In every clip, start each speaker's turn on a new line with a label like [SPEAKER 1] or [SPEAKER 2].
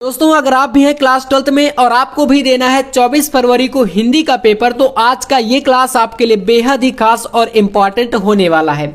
[SPEAKER 1] दोस्तों अगर आप भी हैं क्लास 12th में और आपको भी देना है 24 फरवरी को हिंदी का पेपर, तो आज का ये क्लास आपके लिए बेहद ही खास और इम्पॉर्टेंट होने वाला है,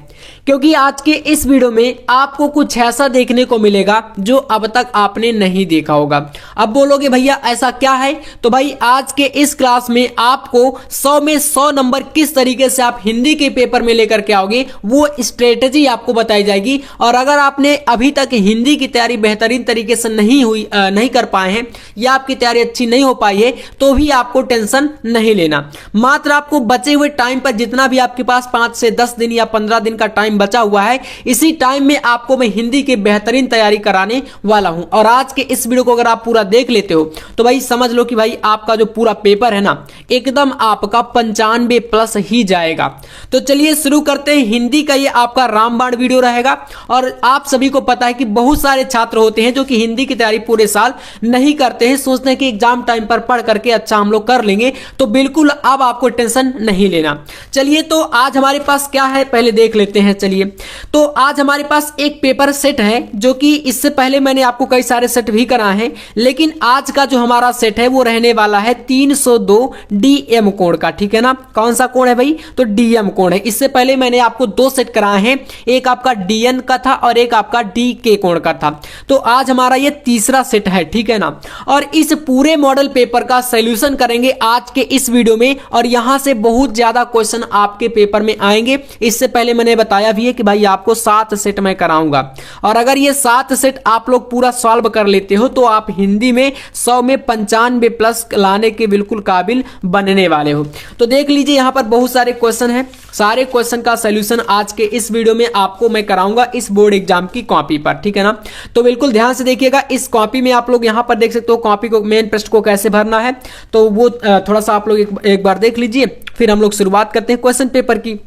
[SPEAKER 1] क्योंकि आज के इस वीडियो में आपको कुछ ऐसा देखने को मिलेगा जो अब तक आपने नहीं देखा होगा। अब बोलोगे भैया ऐसा क्या है, तो भाई आज के इस क्लास में आपको 100 में 100 नंबर किस तरीके से आप हिंदी के पेपर में लेकर के आओगे वो स्ट्रेटेजी आपको बताई जाएगी। और अगर आपने अभी तक हिंदी की तैयारी बेहतरीन तरीके से नहीं कर पाए हैं या आपकी तैयारी अच्छी नहीं हो पाई है, तो भी आपको टेंशन नहीं लेना। मात्र आपको बचे हुए टाइम पर, जितना भी आपके पास 5 से 10 दिन या 15 दिन का टाइम बचा हुआ है, इसी टाइम में आपको मैं हिंदी की बेहतरीन तैयारी कराने वाला हूं। और आज के इस वीडियो को अगर आप पूरा देख लेते हो तो भाई समझ लो कि भाई आपका जो पूरा पेपर है ना, एकदम आपका 95 प्लस ही जाएगा। तो चलिए शुरू करते हैं। हिंदी का ये आपका रामबाण वीडियो रहेगा। और आप सभी को पता है कि बहुत सारे छात्र होते हैं जो कि हिंदी की तैयारी पूरे साल नहीं करते हैं, सोचते हैं कि एग्जाम टाइम पर पढ़ करके अच्छा हम लोग कर लेंगे। तो बिल्कुल अब आपको टेंशन नहीं लेना। चलिए तो आज हमारे पास क्या है पहले देख लेते हैं। चलिए तो आज हमारे पास एक पेपर सेट है, जो कि इससे पहले मैंने आपको कई सारे सेट भी कराए हैं, लेकिन आज का जो हमारा सेट है वो रहने वाला है 302 डीएम कोड का। ठीक है ना, कौन सा कोड है भाई, तो डीएम कोड है। इससे पहले मैंने आपको 2 सेट कराए हैं, एक आपका डीएन का था और एक आपका डीके कोड का था। तो आज हमारा ये तीसरा सेट है, ठीक है ना। और इस पूरे मॉडल पेपर का सॉल्यूशन करेंगे आज के इस वीडियो में, और यहां से बहुत ज्यादा क्वेश्चन आपके पेपर में आएंगे। इससे पहले मैंने बताया भी है कि भाई आपको 7 सेट मैं कराऊंगा, और अगर ये 7 सेट आप लोग पूरा सॉल्व कर लेते हो तो आप हिंदी में 100 में 95 प्लस लाने के बिल्कुल काबिल बनने वाले हो। तो देख लीजिए यहां पर बहुत सारे क्वेश्चन हैं, सारे क्वेश्चन का सॉल्यूशन आज के इस वीडियो में आपको मैं कराऊंगा इस बोर्ड एग्जाम की कॉपी पर, ठीक है ना। तो बिल्कुल ध्यान से देखिएगा। इस कॉपी में आप लोग यहां पर देख सकते हो कॉपी को, मेन पृष्ठ को कैसे भरना है, तो वो थोड़ा सा आप लोग एक बार देख लीजिए। फिर हम लोग शुरुआत करते हैं क्वेश्चन पेपर की।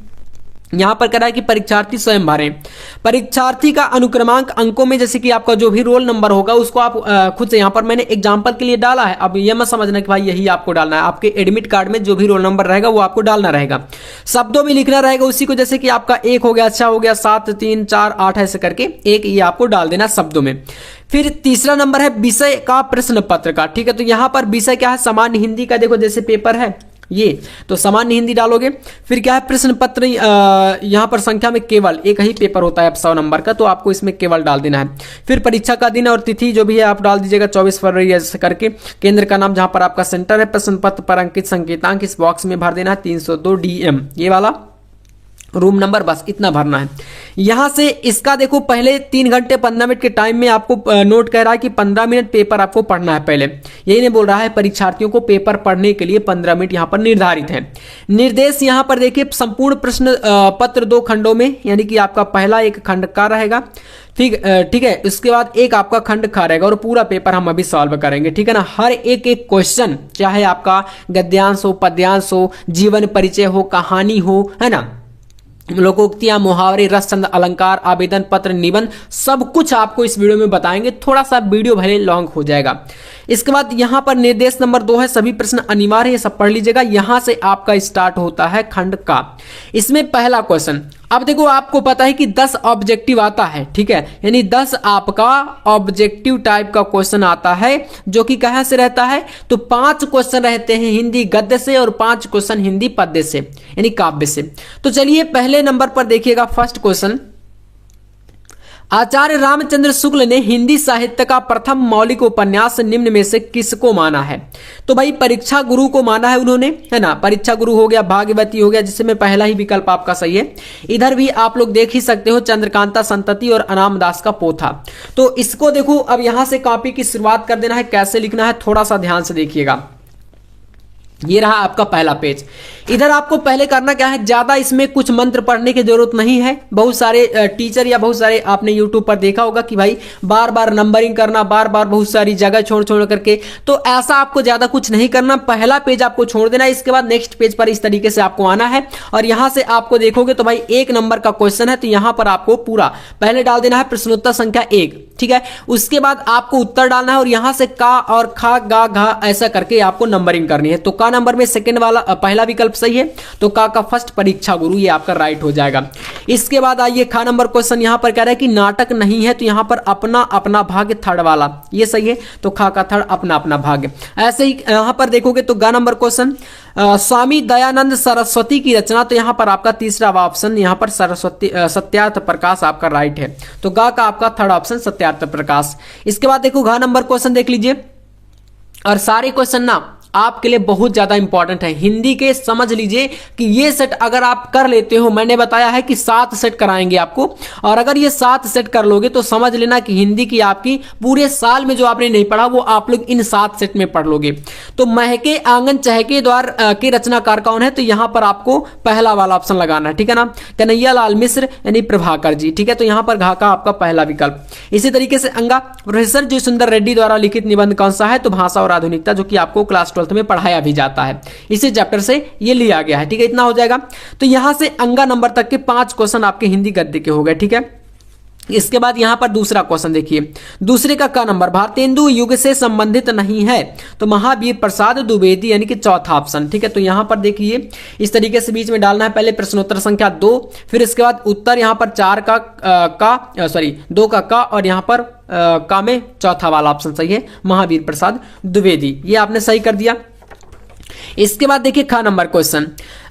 [SPEAKER 1] यहां पर कह रहा है कि परीक्षार्थी स्वयं भरें। परीक्षार्थी का अनुक्रमांक अंकों में, जैसे कि आपका जो भी रोल नंबर होगा उसको आप खुद से, यहां पर मैंने एग्जांपल के लिए डाला है। अब यह मत समझना कि भाई यही आपको डालना है, आपके एडमिट कार्ड में जो भी रोल नंबर रहेगा वो आपको डालना रहेगा। शब्दों में लिखना रहेगा उसी को, जैसे कि आपका 1 हो गया, अच्छा हो गया, 7, 3, 4, 8 ऐसे करके एक ये आपको डाल देना शब्दों में। फिर तीसरा नंबर है विषय का प्रश्न पत्र का, ठीक है। तो यहां पर विषय क्या है, सामान्य हिंदी का, देखो जैसे पेपर है ये, तो सामान्य हिंदी डालोगे। फिर क्या है, प्रश्न पत्र, यहां पर संख्या में केवल एक ही पेपर होता है 100 नंबर का, तो आपको इसमें केवल डाल देना है। फिर परीक्षा का दिन और तिथि जो भी है आप डाल दीजिएगा 24 फरवरी ऐसे करके। केंद्र का नाम, जहां पर आपका सेंटर है, प्रश्न पत्र पर अंकित संकेतांक इस बॉक्स में भर देना है 302 डीएम, ये वाला रूम नंबर, बस इतना भरना है। यहां से इसका देखो पहले 3 घंटे 15 मिनट के टाइम में आपको नोट कह रहा है कि 15 मिनट पेपर आपको पढ़ना है पहले। यही नहीं बोल रहा है, परीक्षार्थियों को पेपर पढ़ने के लिए 15 मिनट यहां पर निर्धारित है। निर्देश यहां पर देखिए, संपूर्ण प्रश्न पत्र 2 खंडों में, यानी कि आपका पहला एक खंड का रहेगा, ठीक है। उसके बाद एक आपका खंड खा रहेगा, और पूरा पेपर हम अभी सॉल्व करेंगे, ठीक है ना। हर एक क्वेश्चन, चाहे आपका गद्यांश हो, पद्यांश हो, जीवन परिचय हो, कहानी हो, है ना, लोकोक्तियां, मुहावरे, रस छंद, अलंकार, आवेदन पत्र, निबंध, सब कुछ आपको इस वीडियो में बताएंगे। थोड़ा सा वीडियो भले लॉन्ग हो जाएगा। इसके बाद यहां पर निर्देश नंबर 2 है, सभी प्रश्न अनिवार्य है, सब पढ़ लीजिएगा। यहां से आपका स्टार्ट होता है खंड का। इसमें पहला क्वेश्चन, अब देखो आपको पता है कि 10 ऑब्जेक्टिव आता है, ठीक है, यानी 10 आपका ऑब्जेक्टिव टाइप का क्वेश्चन आता है, जो कि कहां से रहता है, तो 5 क्वेश्चन रहते हैं हिंदी गद्य से और 5 क्वेश्चन हिंदी पद्य से, यानी काव्य से। तो चलिए पहले नंबर पर देखिएगा फर्स्ट क्वेश्चन, आचार्य रामचंद्र शुक्ल ने हिंदी साहित्य का प्रथम मौलिक उपन्यास निम्न में से किसको माना है। तो भाई परीक्षा गुरु को माना है उन्होंने, है ना। परीक्षा गुरु हो गया, भाग्यवती हो गया, जिसमें पहला ही विकल्प आपका सही है। इधर भी आप लोग देख ही सकते हो, चंद्रकांता संतति और अनामदास का पोथा। तो इसको देखो, अब यहां से कॉपी की शुरुआत कर देना है। कैसे लिखना है थोड़ा सा ध्यान से देखिएगा। ये रहा आपका पहला पेज। इधर आपको पहले करना क्या है, ज्यादा इसमें कुछ मंत्र पढ़ने की जरूरत नहीं है। बहुत सारे टीचर या बहुत सारे आपने यूट्यूब पर देखा होगा कि भाई बार बार नंबरिंग करना, बार बार बहुत सारी जगह छोड़ छोड़ करके, तो ऐसा आपको ज्यादा कुछ नहीं करना। पहला पेज आपको छोड़ देना, इसके बाद नेक्स्ट पेज पर इस तरीके से आपको आना है। और यहां से आपको देखोगे तो भाई 1 नंबर का क्वेश्चन है, तो यहां पर आपको पूरा पहले डाल देना है प्रश्नोत्तर संख्या 1, ठीक है। उसके बाद आपको उत्तर डालना है, और यहां से का और खा गा घा ऐसा करके आपको नंबरिंग करनी है। तो का नंबर में सेकंड वाला, पहला विकल्प विकल्प सही है। तो का फर्स्ट परीक्षा गुरु ये आपका राइट हो जाएगा। इसके बाद आइए खा नंबर क्वेश्चन, यहाँ पर कह रहा है कि नाटक नहीं है, तो यहाँ पर अपना अपना भाग्य थर्ड वाला ये सही है। तो खा का थर्ड अपना अपना भाग्य। ऐसे ही यहाँ पर देखोगे तो गा नंबर क्वेश्चन स्वामी दयानंद सरस्वती की रचना, तो यहाँ पर आपका तीसरा ऑप्शन यहाँ पर सरस्वती सत्यार्थ प्रकाश आपका राइट है। तो गा का आपका थर्ड ऑप्शन सत्यार्थ प्रकाश। इसके बाद देखो घा नंबर क्वेश्चन देख लीजिए, और सारे क्वेश्चन ना आपके लिए बहुत ज्यादा इंपॉर्टेंट है हिंदी के। समझ लीजिए कि ये सेट अगर आप कर लेते हो, मैंने बताया है कि 7 सेट कराएंगे आपको, और अगर ये 7 सेट कर लोगे तो समझ लेना कि हिंदी की आपकी पूरे साल में जो आपने नहीं पढ़ा वो आप लोग इन 7 सेट में पढ़ लोगे। तो महके आंगन चहके द्वार के रचनाकार कौन है, तो यहां पर आपको पहला वाला ऑप्शन लगाना है, ठीक है ना, कन्हैया लाल मिश्र यानी प्रभाकर जी, ठीक है। तो यहां पर घा का आपका पहला विकल्प। इसी तरीके से अंगा प्रोफेसर जी सुंदर रेड्डी द्वारा लिखित निबंध कौन सा है, तो भाषा और आधुनिकता, जो कि आपको क्लास 12 में पढ़ाया भी जाता है, इसी चैप्टर से ये लिया गया है, ठीक है। इतना हो जाएगा। तो यहां से अंगा नंबर तक के 5 क्वेश्चन आपके हिंदी गद्य के हो गए, ठीक है। इसके बाद यहां पर दूसरा क्वेश्चन देखिए, दूसरे का नंबर भारतेंदु युग से संबंधित नहीं है, तो महावीर प्रसाद द्विवेदी यानी कि चौथा ऑप्शन, ठीक है। तो यहां पर देखिए इस तरीके से बीच में डालना है, पहले प्रश्नोत्तर संख्या 2, फिर इसके बाद उत्तर यहां पर 4 का 2 का और यहां पर का में चौथा वाला ऑप्शन सही है, महावीर प्रसाद द्विवेदी, ये आपने सही कर दिया। इसके बाद देखिए खा नंबर क्वेश्चन,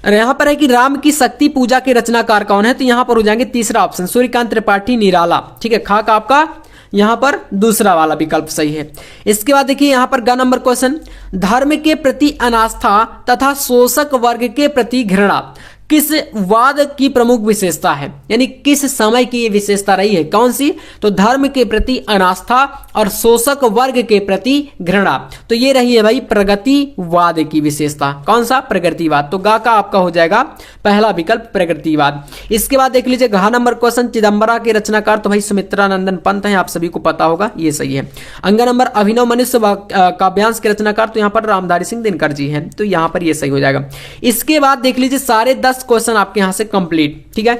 [SPEAKER 1] यहां पर है कि राम की शक्ति पूजा के रचनाकार कौन है, तो यहां पर हो जाएंगे तीसरा ऑप्शन सूर्यकांत त्रिपाठी निराला, ठीक है। खा का आपका यहां पर दूसरा वाला विकल्प सही है। इसके बाद देखिए यहां पर ग नंबर क्वेश्चन, धर्म के प्रति अनास्था तथा शोषक वर्ग के प्रति घृणा किस वाद की प्रमुख विशेषता है, यानी किस समय की ये विशेषता रही है, कौन सी, तो धर्म के प्रति अनास्था और शोषक वर्ग के प्रति घृणा, तो ये रही है भाई प्रगतिवाद की विशेषता, कौन सा, प्रगतिवाद। तो गा का आपका हो जाएगा पहला विकल्प प्रगतिवाद। इसके बाद देख लीजिए घा नंबर क्वेश्चन, चिदंबरा के रचनाकार तो भाई सुमित्रानंदन पंत है, आप सभी को पता होगा, ये सही है। अंगा नंबर अभिनव मनुष्य काव्यांश के रचनाकार तो यहाँ पर रामधारी सिंह दिनकर जी हैं, तो यहाँ पर ये सही हो जाएगा। इसके बाद देख लीजिए सारे 10 क्वेश्चन आपके यहां से कंप्लीट, ठीक है।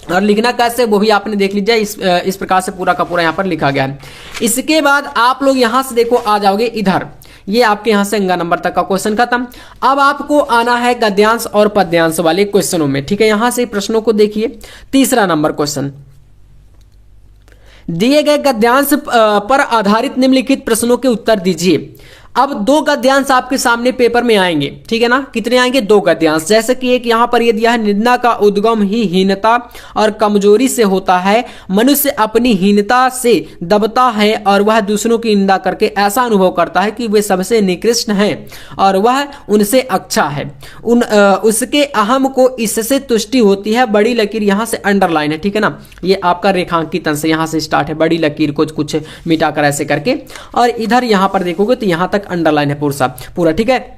[SPEAKER 1] और लिखना कैसे वो भी आपने देख लीजिए, इस प्रकार से पूरा का पूरा यहां पर लिखा गया है। इसके बाद आप लोग यहां से देखो आ जाओगे इधर, ये आपके यहां से अंगा नंबर तक का क्वेश्चन खत्म। अब आपको आना है गद्यांश और पद्यांश वाले क्वेश्चनों में, ठीक है। यहां से प्रश्नों को देखिए, तीसरा नंबर क्वेश्चन, दिए गए गद्यांश पर आधारित निम्नलिखित प्रश्नों के उत्तर दीजिए। अब 2 गद्यांश आपके सामने पेपर में आएंगे, ठीक है ना, कितने आएंगे, 2 गद्यांश। जैसे कि एक यहां पर ये दिया है, निंदा का उद्गम ही हीनता और कमजोरी से होता है, मनुष्य अपनी हीनता से दबता है और वह दूसरों की निंदा करके ऐसा अनुभव करता है कि वे सबसे निकृष्ट हैं और वह उनसे अच्छा है, उसके अहम को इससे तुष्टि होती है। बड़ी लकीर यहां से अंडरलाइन है, ठीक है ना, ये आपका रेखांकित से यहां से स्टार्ट है, बड़ी लकीर को कुछ मिटाकर ऐसे करके, और इधर यहां पर देखोगे तो यहां तक अंडरलाइन है पूरा, ठीक है।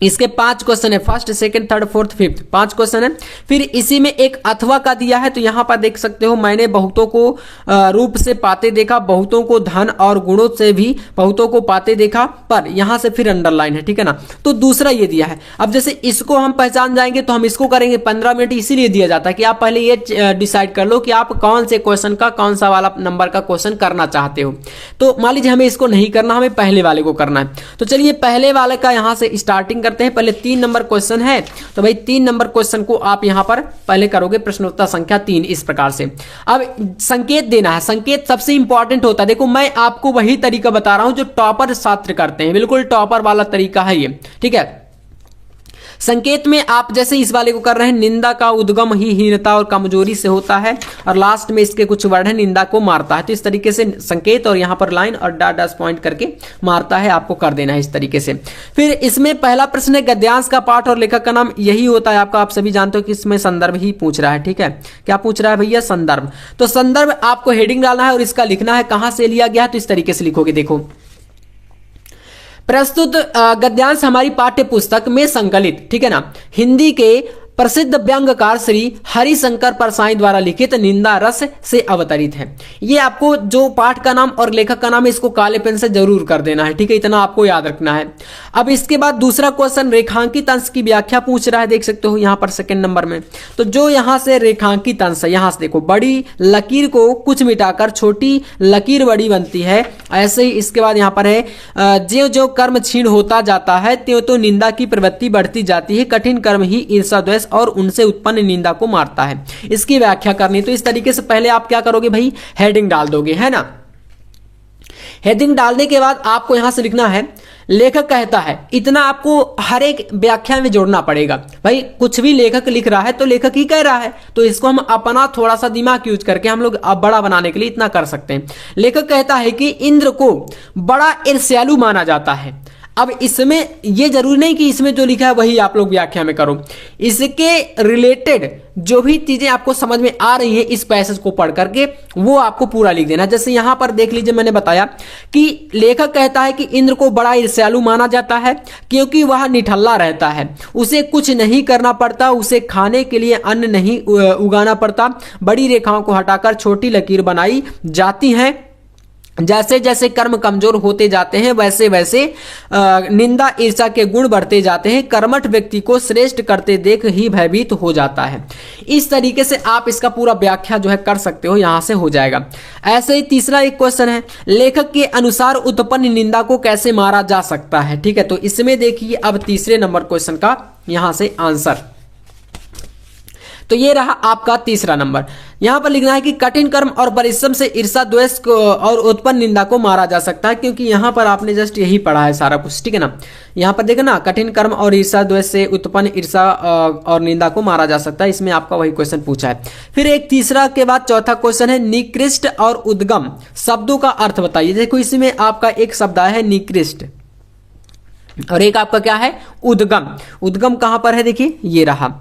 [SPEAKER 1] इसके 5 क्वेश्चन है, first, second, third, fourth, fifth, 5 question है। फिर इसी में एक अथवा का दिया है, तो यहां पर देख सकते हो, मैंने बहुतों को रूप से पाते देखा, बहुतों को धन और गुणों से भी बहुतों को पाते देखा, पर यहां से फिर अंडरलाइन है, ठीक है ना। तो दूसरा ये दिया है। अब जैसे इसको हम पहचान जाएंगे तो हम इसको करेंगे 15 मिनट, इसीलिए दिया जाता है कि आप पहले ये डिसाइड कर लो कि आप कौन से क्वेश्चन का कौन सा वाला नंबर का क्वेश्चन करना चाहते हो। तो मान लीजिए हमें इसको नहीं करना, हमें पहले वाले को करना है, तो चलिए पहले वाले का यहां से स्टार्टिंग करते हैं। पहले 3 नंबर क्वेश्चन है, तो भाई 3 नंबर क्वेश्चन को आप यहां पर पहले करोगे प्रश्नोत्तर संख्या 3 इस प्रकार से। अब संकेत देना है, संकेत सबसे इंपॉर्टेंट होता है। देखो मैं आपको वही तरीका बता रहा हूं जो टॉपर छात्र करते हैं, बिल्कुल टॉपर वाला तरीका है ये, ठीक है। संकेत में आप जैसे इस वाले को कर रहे हैं, निंदा का उद्गम ही हीनता और कमजोरी से होता है, और लास्ट में इसके कुछ वर्ड है, निंदा को मारता है। तो इस तरीके से संकेत और यहां पर लाइन और डैश पॉइंट करके मारता है, आपको कर देना है इस तरीके से। फिर इसमें पहला प्रश्न है गद्यांश का पाठ और लेखक का नाम, यही होता है आपका, आप सभी जानते हो कि इसमें संदर्भ ही पूछ रहा है, ठीक है। क्या पूछ रहा है भैया, संदर्भ। तो संदर्भ आपको हेडिंग डालना है और इसका लिखना है कहां से लिया गया है, तो इस तरीके से लिखोगे। देखो प्रस्तुत गद्यांश हमारी पाठ्य पुस्तक में संकलित, ठीक है ना, हिंदी के प्रसिद्ध व्यंग्यकार श्री हरिशंकर परसाई द्वारा लिखित निंदा रस से अवतरित है। ये आपको जो पाठ का नाम और लेखक का नाम है इसको काले पेन से जरूर कर देना है, ठीक है, इतना आपको याद रखना है। अब इसके बाद दूसरा क्वेश्चन रेखांकित अंश की व्याख्या पूछ रहा है, देख सकते हो यहाँ पर सेकंड नंबर में। तो जो यहाँ से रेखांकित अंश है, यहाँ से देखो बड़ी लकीर को कुछ मिटाकर छोटी लकीर बड़ी बनती है, ऐसे ही इसके बाद यहाँ पर है ज्यों ज्यों कर्म क्षीण होता जाता है त्यों तो निंदा की प्रवृत्ति बढ़ती जाती है, कठिन कर्म ही ईर्ष्या द्वेष और उनसे उत्पन्न निंदा को मारता है। इसकी व्याख्या करनी, तो इस तरीके से पहले आप क्या करोगे भाई, हेडिंग डाल दोगे, है ना। हेडिंग डालने के बाद आपको यहां से लिखना है लेखक कहता है, इतना आपको हर एक व्याख्या में जोड़ना पड़ेगा भाई। कुछ भी लेखक लिख रहा है तो लेखक ही कह रहा है, तो इसको हम अपना थोड़ा सा दिमाग यूज करके हम लोग बड़ा बनाने के लिए इतना कर सकते हैं। लेखक कहता है कि इंद्र को बड़ा ईर्ष्यालु माना जाता है। अब इसमें ये जरूरी नहीं कि इसमें जो लिखा है वही आप लोग व्याख्या में करो, इसके रिलेटेड जो भी चीजें आपको समझ में आ रही हैं इस पैसेज को पढ़ करके वो आपको पूरा लिख देना। जैसे यहां पर देख लीजिए, मैंने बताया कि लेखक कहता है कि इंद्र को बड़ा ईर्ष्यालु माना जाता है क्योंकि वह निठल्ला रहता है, उसे कुछ नहीं करना पड़ता, उसे खाने के लिए अन्न नहीं उगाना पड़ता, बड़ी रेखाओं को हटाकर छोटी लकीर बनाई जाती है, जैसे जैसे कर्म कमजोर होते जाते हैं वैसे वैसे निंदा ईर्ष्या के गुण बढ़ते जाते हैं, कर्मठ व्यक्ति को श्रेष्ठ करते देख ही भयभीत हो जाता है। इस तरीके से आप इसका पूरा व्याख्या जो है कर सकते हो, यहां से हो जाएगा। ऐसे ही तीसरा एक क्वेश्चन है, लेखक के अनुसार उत्पन्न निंदा को कैसे मारा जा सकता है, ठीक है। तो इसमें देखिए अब तीसरे नंबर क्वेश्चन का यहां से आंसर, तो ये रहा आपका तीसरा नंबर। यहां पर लिखना है कि कठिन कर्म और परिश्रम से ईर्ष्या द्वेष को और उत्पन्न निंदा को मारा जा सकता है, क्योंकि यहां पर आपने जस्ट यही पढ़ा है सारा कुछ, ठीक है ना। यहां पर देखो ना, कठिन कर्म और ईर्ष्या द्वेष से उत्पन्न ईर्ष्या और निंदा को मारा जा सकता है, इसमें आपका वही क्वेश्चन पूछा है। फिर एक तीसरा के बाद चौथा क्वेश्चन है, निकृष्ट और उद्गम शब्दों का अर्थ बताइए। देखो इसमें आपका एक शब्द है निकृष्ट और एक आपका क्या है, उद्गम। उद्गम कहां पर है, देखिए ये रहा।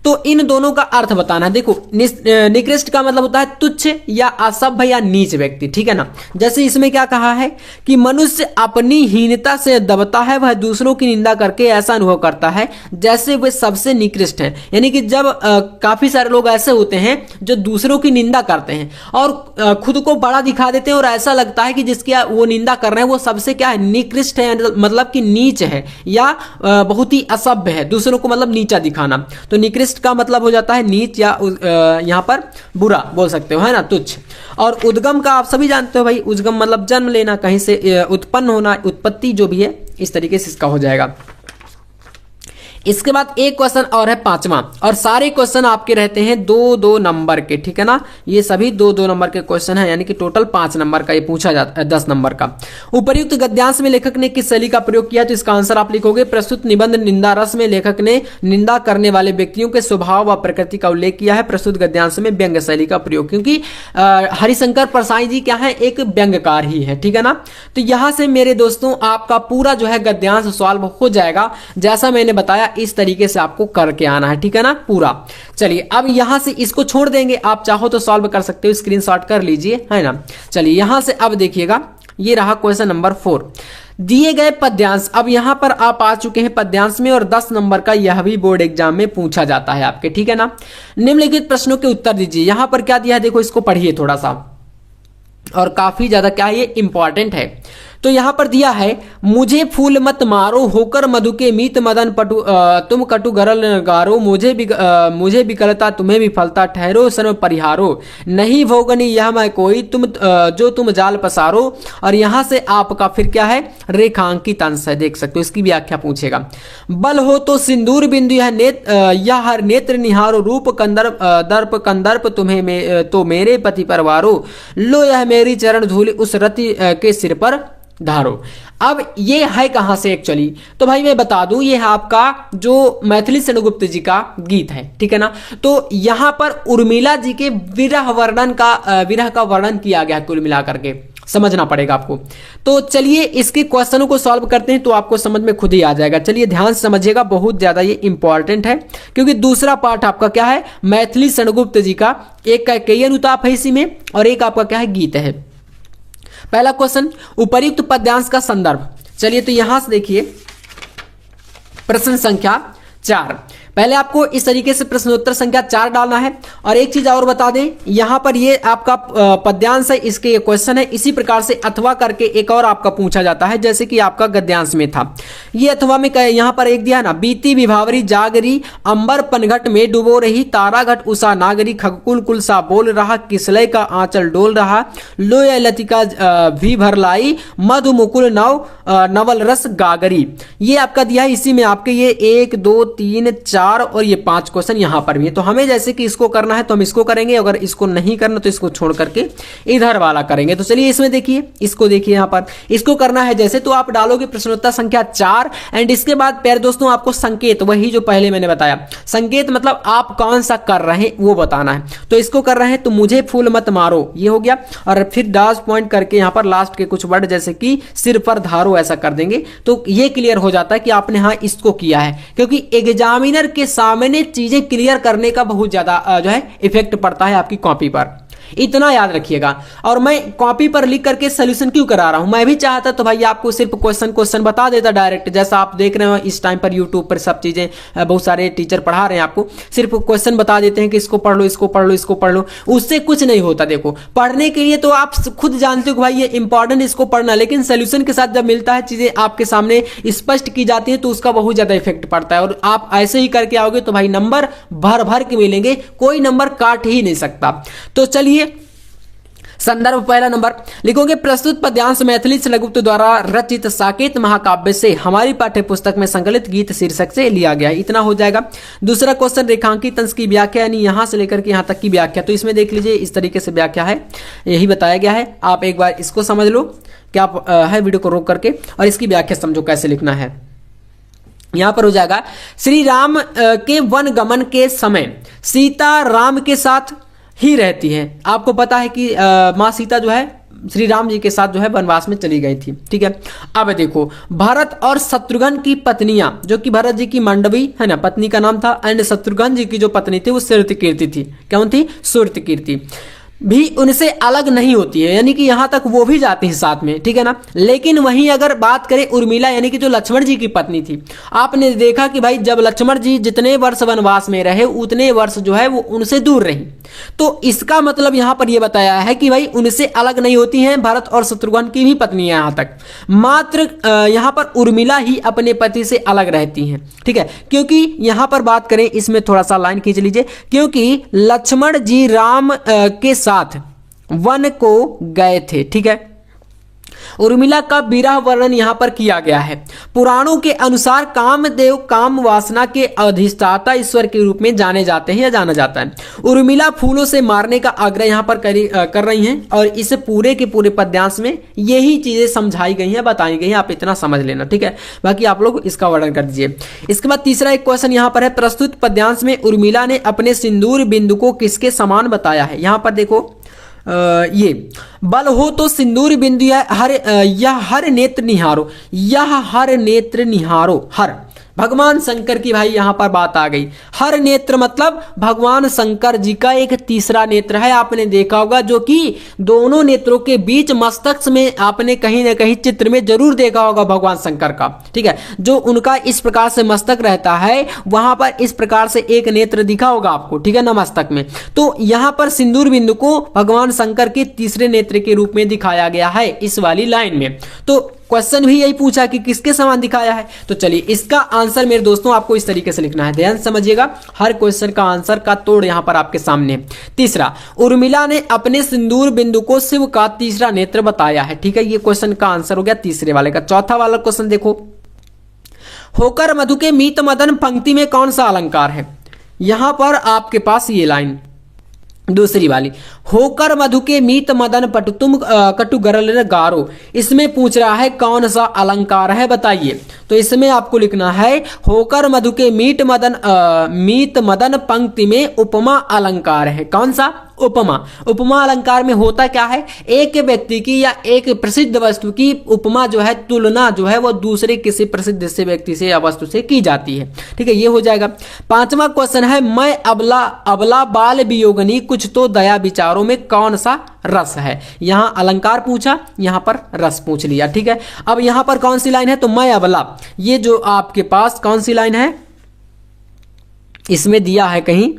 [SPEAKER 1] तो इन दोनों का अर्थ बताना है। देखो निकृष्ट का मतलब होता है तुच्छ या असभ्य या नीच व्यक्ति, ठीक है ना। जैसे इसमें क्या कहा है कि मनुष्य अपनी हीनता से दबता है, वह दूसरों की निंदा करके ऐसा अनुभव करता है जैसे वे सबसे निकृष्ट हैं। यानी कि जब काफी सारे लोग ऐसे होते हैं जो दूसरों की निंदा करते हैं और खुद को बड़ा दिखा देते हैं और ऐसा लगता है कि जिसकी वो निंदा कर रहे हैं वो सबसे क्या है, निकृष्ट है, मतलब कि नीच है या बहुत ही असभ्य है, दूसरों को मतलब नीचा दिखाना। तो निकृष्ट का मतलब हो जाता है नीच या यहां पर बुरा बोल सकते हो, है ना, तुच्छ। और उद्गम का आप सभी जानते हो भाई, उद्गम मतलब जन्म लेना, कहीं से उत्पन्न होना, उत्पत्ति जो भी है, इस तरीके से इसका हो जाएगा। इसके बाद एक क्वेश्चन और है पांचवा, और सारे क्वेश्चन आपके रहते हैं 2-2 नंबर के, ठीक है ना। ये सभी 2-2 नंबर के क्वेश्चन है, यानी कि टोटल 5 नंबर का ये पूछा जाता है, 10 नंबर का। उपर्युक्त गद्यांश में लेखक ने किस शैली का प्रयोग किया, तो इसका आंसर आप लिखोगे प्रस्तुत निबंध निंदा रस में लेखक ने निंदा करने वाले व्यक्तियों के स्वभाव व प्रकृति का उल्लेख किया है। प्रस्तुत गद्यांश में व्यंग्य शैली का प्रयोग, क्योंकि हरिशंकर परसाई जी क्या है, एक व्यंग्यकार ही है, ठीक है ना। तो यहां से मेरे दोस्तों आपका पूरा जो है गद्यांश सॉल्व हो जाएगा, जैसा मैंने बताया इस तरीके से आपको करके आना है, ठीक है ना, पूरा। चलिए अब यहां से इसको छोड़ देंगे, आप चाहो तो सॉल्व कर सकते हो, स्क्रीनशॉट कर लीजिए, है ना। चलिए यहां से अब देखिएगा, ये रहा क्वेश्चन नंबर 4, दिए गए पद्यांश। अब यहां पर आप आ चुके हैं पद्यांश में, और 10 नंबर का यह भी बोर्ड एग्जाम में पूछा जाता है आपके, ठीक है ना। निम्नलिखित प्रश्नों के उत्तर दीजिए। यहां पर क्या दिया है, देखो इसको पढ़िए थोड़ा सा, और काफी ज्यादा क्या है, ये इंपॉर्टेंट है। तो यहां पर दिया है, मुझे फूल मत मारो होकर मधु के मीत मदन पटु तुम कटु गरल गारो, मुझे विकलता तुम्हें विफलता ठहरो सर्व परिहारो, नहीं भोगनी यह मैं कोई तुम जो तुम जाल पसारो। और यहां से आपका फिर क्या है, रेखांकित अंश है, देख सकते हो, इसकी व्याख्या पूछेगा। बल हो तो सिंदूर बिंदु यह हर नेत्र निहारो, रूप कंदर्प दर्प कंदर्प तुम्हें तो मेरे पति परवारो, लो यह मेरी चरण धूलि उस रति के सिर पर धारो। अब ये है कहां से एक्चुअली, तो भाई मैं बता दूं, ये है आपका जो मैथिली सेनगुप्त जी का गीत है, ठीक है ना। तो यहां पर उर्मिला जी के विरह का वर्णन किया गया, कुल मिलाकर के समझना पड़ेगा आपको। तो चलिए इसके क्वेश्चनों को सॉल्व करते हैं, तो आपको समझ में खुद ही आ जाएगा। चलिए ध्यान से समझिएगा, बहुत ज्यादा ये इंपॉर्टेंट है, क्योंकि दूसरा पार्ट आपका क्या है, मैथिली सेनगुप्त जी का, एक का कैकेयन उताप है इसी में, और एक आपका क्या है, गीत है। पहला क्वेश्चन, उपर्युक्त पद्यांश का संदर्भ। चलिए तो यहां से देखिए प्रश्न संख्या 4, पहले आपको इस तरीके से प्रश्नोत्तर संख्या 4 डालना है। और एक चीज और बता दें, यहां पर ये आपका पद्यांश है, इसके ये क्वेश्चन है। इसी प्रकार से अथवा करके एक और आपका पूछा जाता है, जैसे कि आपका गद्यांश में था। ये अथवा में यहां पर एक दिया ना, बीती विभावरी जागरी अंबर पनघट में डुबो रही, तारा घट उषा नागरी, खगकुल कुल सा बोल रहा, किसलय का आंचल डोल रहा, लोय लतिका भी भर लाई, मधु मुकुल नवल रस गागरी। ये आपका दिया है। इसी में आपके ये 1 2 3 4 और ये 5 क्वेश्चन यहां पर भी है। तो हमें जैसे कि इसको करना है तो हम इसको करेंगे, अगर इसको नहीं करना तो इसको छोड़ करके इधर वाला करेंगे। तो चलिए इसमें देखिए, इसको देखिए, यहां पर इसको करना है जैसे, तो आप डालोगे प्रश्नोत्तर संख्या 4 एंड इसके बाद प्यारे दोस्तों आपको संकेत, वही जो पहले मैंने बताया, संकेत मतलब आप कौन सा कर रहे हैं वो बताना है। तो इसको कर रहे हैं तो मुझे फूल मत मारो, ये हो गया। और फिर डैश पॉइंट करके यहां पर लास्ट के कुछ वर्ड जैसे कि सिर पर धारो, ऐसा कर देंगे तो ये क्लियर हो जाता है कि आपने हाँ इसको किया है। क्योंकि एग्जामिनर के सामने चीजें क्लियर करने का बहुत ज्यादा जो है इफेक्ट पड़ता है आपकी कॉपी पर, इतना याद रखिएगा। और मैं कॉपी पर लिख करके सोल्यूशन क्यों करा रहा हूं, मैं भी चाहता तो भाई आपको सिर्फ क्वेश्चन बता देता डायरेक्ट, जैसा आप देख रहे हो इस टाइम पर यूट्यूब पर सब चीजें बहुत सारे टीचर पढ़ा रहे हैं आपको, सिर्फ क्वेश्चन बता देते हैं कि इसको पढ़ लो, इसको पढ़ लो, इसको पढ़ लो, उससे कुछ नहीं होता। देखो पढ़ने के लिए तो आप खुद जानते हो कि भाई ये इंपॉर्टेंट, इसको पढ़ना, लेकिन सोल्यूशन के साथ जब मिलता है, चीजें आपके सामने स्पष्ट की जाती है तो उसका बहुत ज्यादा इफेक्ट पड़ता है। और आप ऐसे ही करके आओगे तो भाई नंबर भर भर के मिलेंगे, कोई नंबर काट ही नहीं सकता। तो चलिए संदर्भ पहला नंबर लिखोगे, प्रस्तुत पद्यांश मैथिली लघुत्व द्वारा रचित साकेत महाकाव्य से हमारी पाठ्य पुस्तक में संकलित गीत शीर्षक से लिया गया है, इतना हो जाएगा। दूसरा क्वेश्चन रेखांकित अंश की व्याख्या, यानी यहां से लेकर के यहां तक की व्याख्या। तो इसमें देख लीजिए इस तरीके से व्याख्या है, यही बताया गया है। आप एक बार इसको समझ लो, क्या है, वीडियो को रोक करके और इसकी व्याख्या समझो कैसे लिखना है। यहां पर हो जाएगा, श्री राम के वन गमन के समय सीता राम के साथ ही रहती है। आपको पता है कि माँ सीता जो है श्री राम जी के साथ जो है वनवास में चली गई थी, ठीक है। अब देखो, भरत और शत्रुघ्न की पत्नियां, जो कि भरत जी की मंडवी है ना, पत्नी का नाम था, एंड शत्रुघ्न जी की जो पत्नी थी वो सुरतिकीर्ति थी। कौन थी? सुरतिकीर्ति भी उनसे अलग नहीं होती है, यानी कि यहां तक वो भी जाती है साथ में, ठीक है ना। लेकिन वहीं अगर बात करें उर्मिला, यानी कि जो लक्ष्मण जी की पत्नी थी, आपने देखा कि भाई जब लक्ष्मण जी जितने वर्ष वनवास में रहे उतने वर्ष जो है वो उनसे दूर रही। तो इसका मतलब यहां पर यह बताया है कि भाई उनसे अलग नहीं होती हैं भरत और शत्रुघ्न की भी पत्नियां, यहां तक मात्र यहां पर उर्मिला ही अपने पति से अलग रहती हैं, ठीक है। क्योंकि यहां पर बात करें, इसमें थोड़ा सा लाइन खींच लीजिए, क्योंकि लक्ष्मण जी राम के साथ वन को गए थे, ठीक है। उर्मिला का विरह वर्णन यहां पर किया गया है। पुराणों के अनुसार कामदेव काम वासना के अधिष्ठाता ईश्वर के रूप में जाने जाते हैं या जाना जाता है। उर्मिला फूलों से मारने का आग्रह यहां पर कर रही हैं और इस पूरे के पूरे पद्यांश में यही चीजें समझाई गई हैं, बताई गई हैं, आप इतना समझ लेना, ठीक है। बाकी आप लोग इसका वर्णन कर दीजिए। इसके बाद तीसरा एक क्वेश्चन यहां पर है, प्रस्तुत पद्यांश में उर्मिला ने अपने सिंदूर बिंदु को किसके समान बताया है। यहां पर देखो, ये बल हो तो सिंदूर बिंदु यह हर नेत्र निहारो, यह हर नेत्र निहारो, हर भगवान शंकर की भाई यहां पर बात आ गई। हर नेत्र मतलब भगवान शंकर जी का एक तीसरा नेत्र है, आपने देखा होगा, जो कि दोनों नेत्रों के बीच मस्तक में आपने कहीं ना कहीं चित्र में जरूर देखा होगा भगवान शंकर का, ठीक है। जो उनका इस प्रकार से मस्तक रहता है, वहां पर इस प्रकार से एक नेत्र दिखा होगा आपको, ठीक है ना, मस्तक में। तो यहां पर सिंदूर बिंदु को भगवान शंकर के तीसरे नेत्र के रूप में दिखाया गया है इस वाली लाइन में। तो क्वेश्चन भी यही पूछा कि किसके समान दिखाया है। तो चलिए इसका आंसर मेरे दोस्तों आपको इस तरीके से लिखना है, ध्यान समझिएगा, हर क्वेश्चन का आंसर का तोड़ यहां पर आपके सामने है। तीसरा, उर्मिला ने अपने सिंदूर बिंदु को शिव का तीसरा नेत्र बताया है, ठीक है। ये क्वेश्चन का आंसर हो गया तीसरे वाले का। चौथा वाला क्वेश्चन देखो, होकर मधु के मीत मदन पंक्ति में कौन सा अलंकार है। यहां पर आपके पास ये लाइन दूसरी वाली, होकर मधु के मीत मदन पटु तुम कटु गरल गारो, इसमें पूछ रहा है कौन सा अलंकार है, बताइए। तो इसमें आपको लिखना है, होकर मधु के मीत मदन पंक्ति में उपमा अलंकार है। कौन सा? उपमा। उपमा अलंकार में होता क्या है, एक व्यक्ति की या एक प्रसिद्ध वस्तु की उपमा जो है, तुलना जो है वो दूसरे किसी प्रसिद्ध से व्यक्ति से या वस्तु से की जाती है, ठीक है। ये हो जाएगा। पांचवा क्वेश्चन है, मैं अबला बाल वियोगनी, कुछ तो दया विचारों में कौन सा रस है। यहां अलंकार पूछा, यहां पर रस पूछ लिया, ठीक है। अब यहां पर कौन सी लाइन है, तो मैं अबला, ये जो आपके पास कौन सी लाइन है, इसमें दिया है कहीं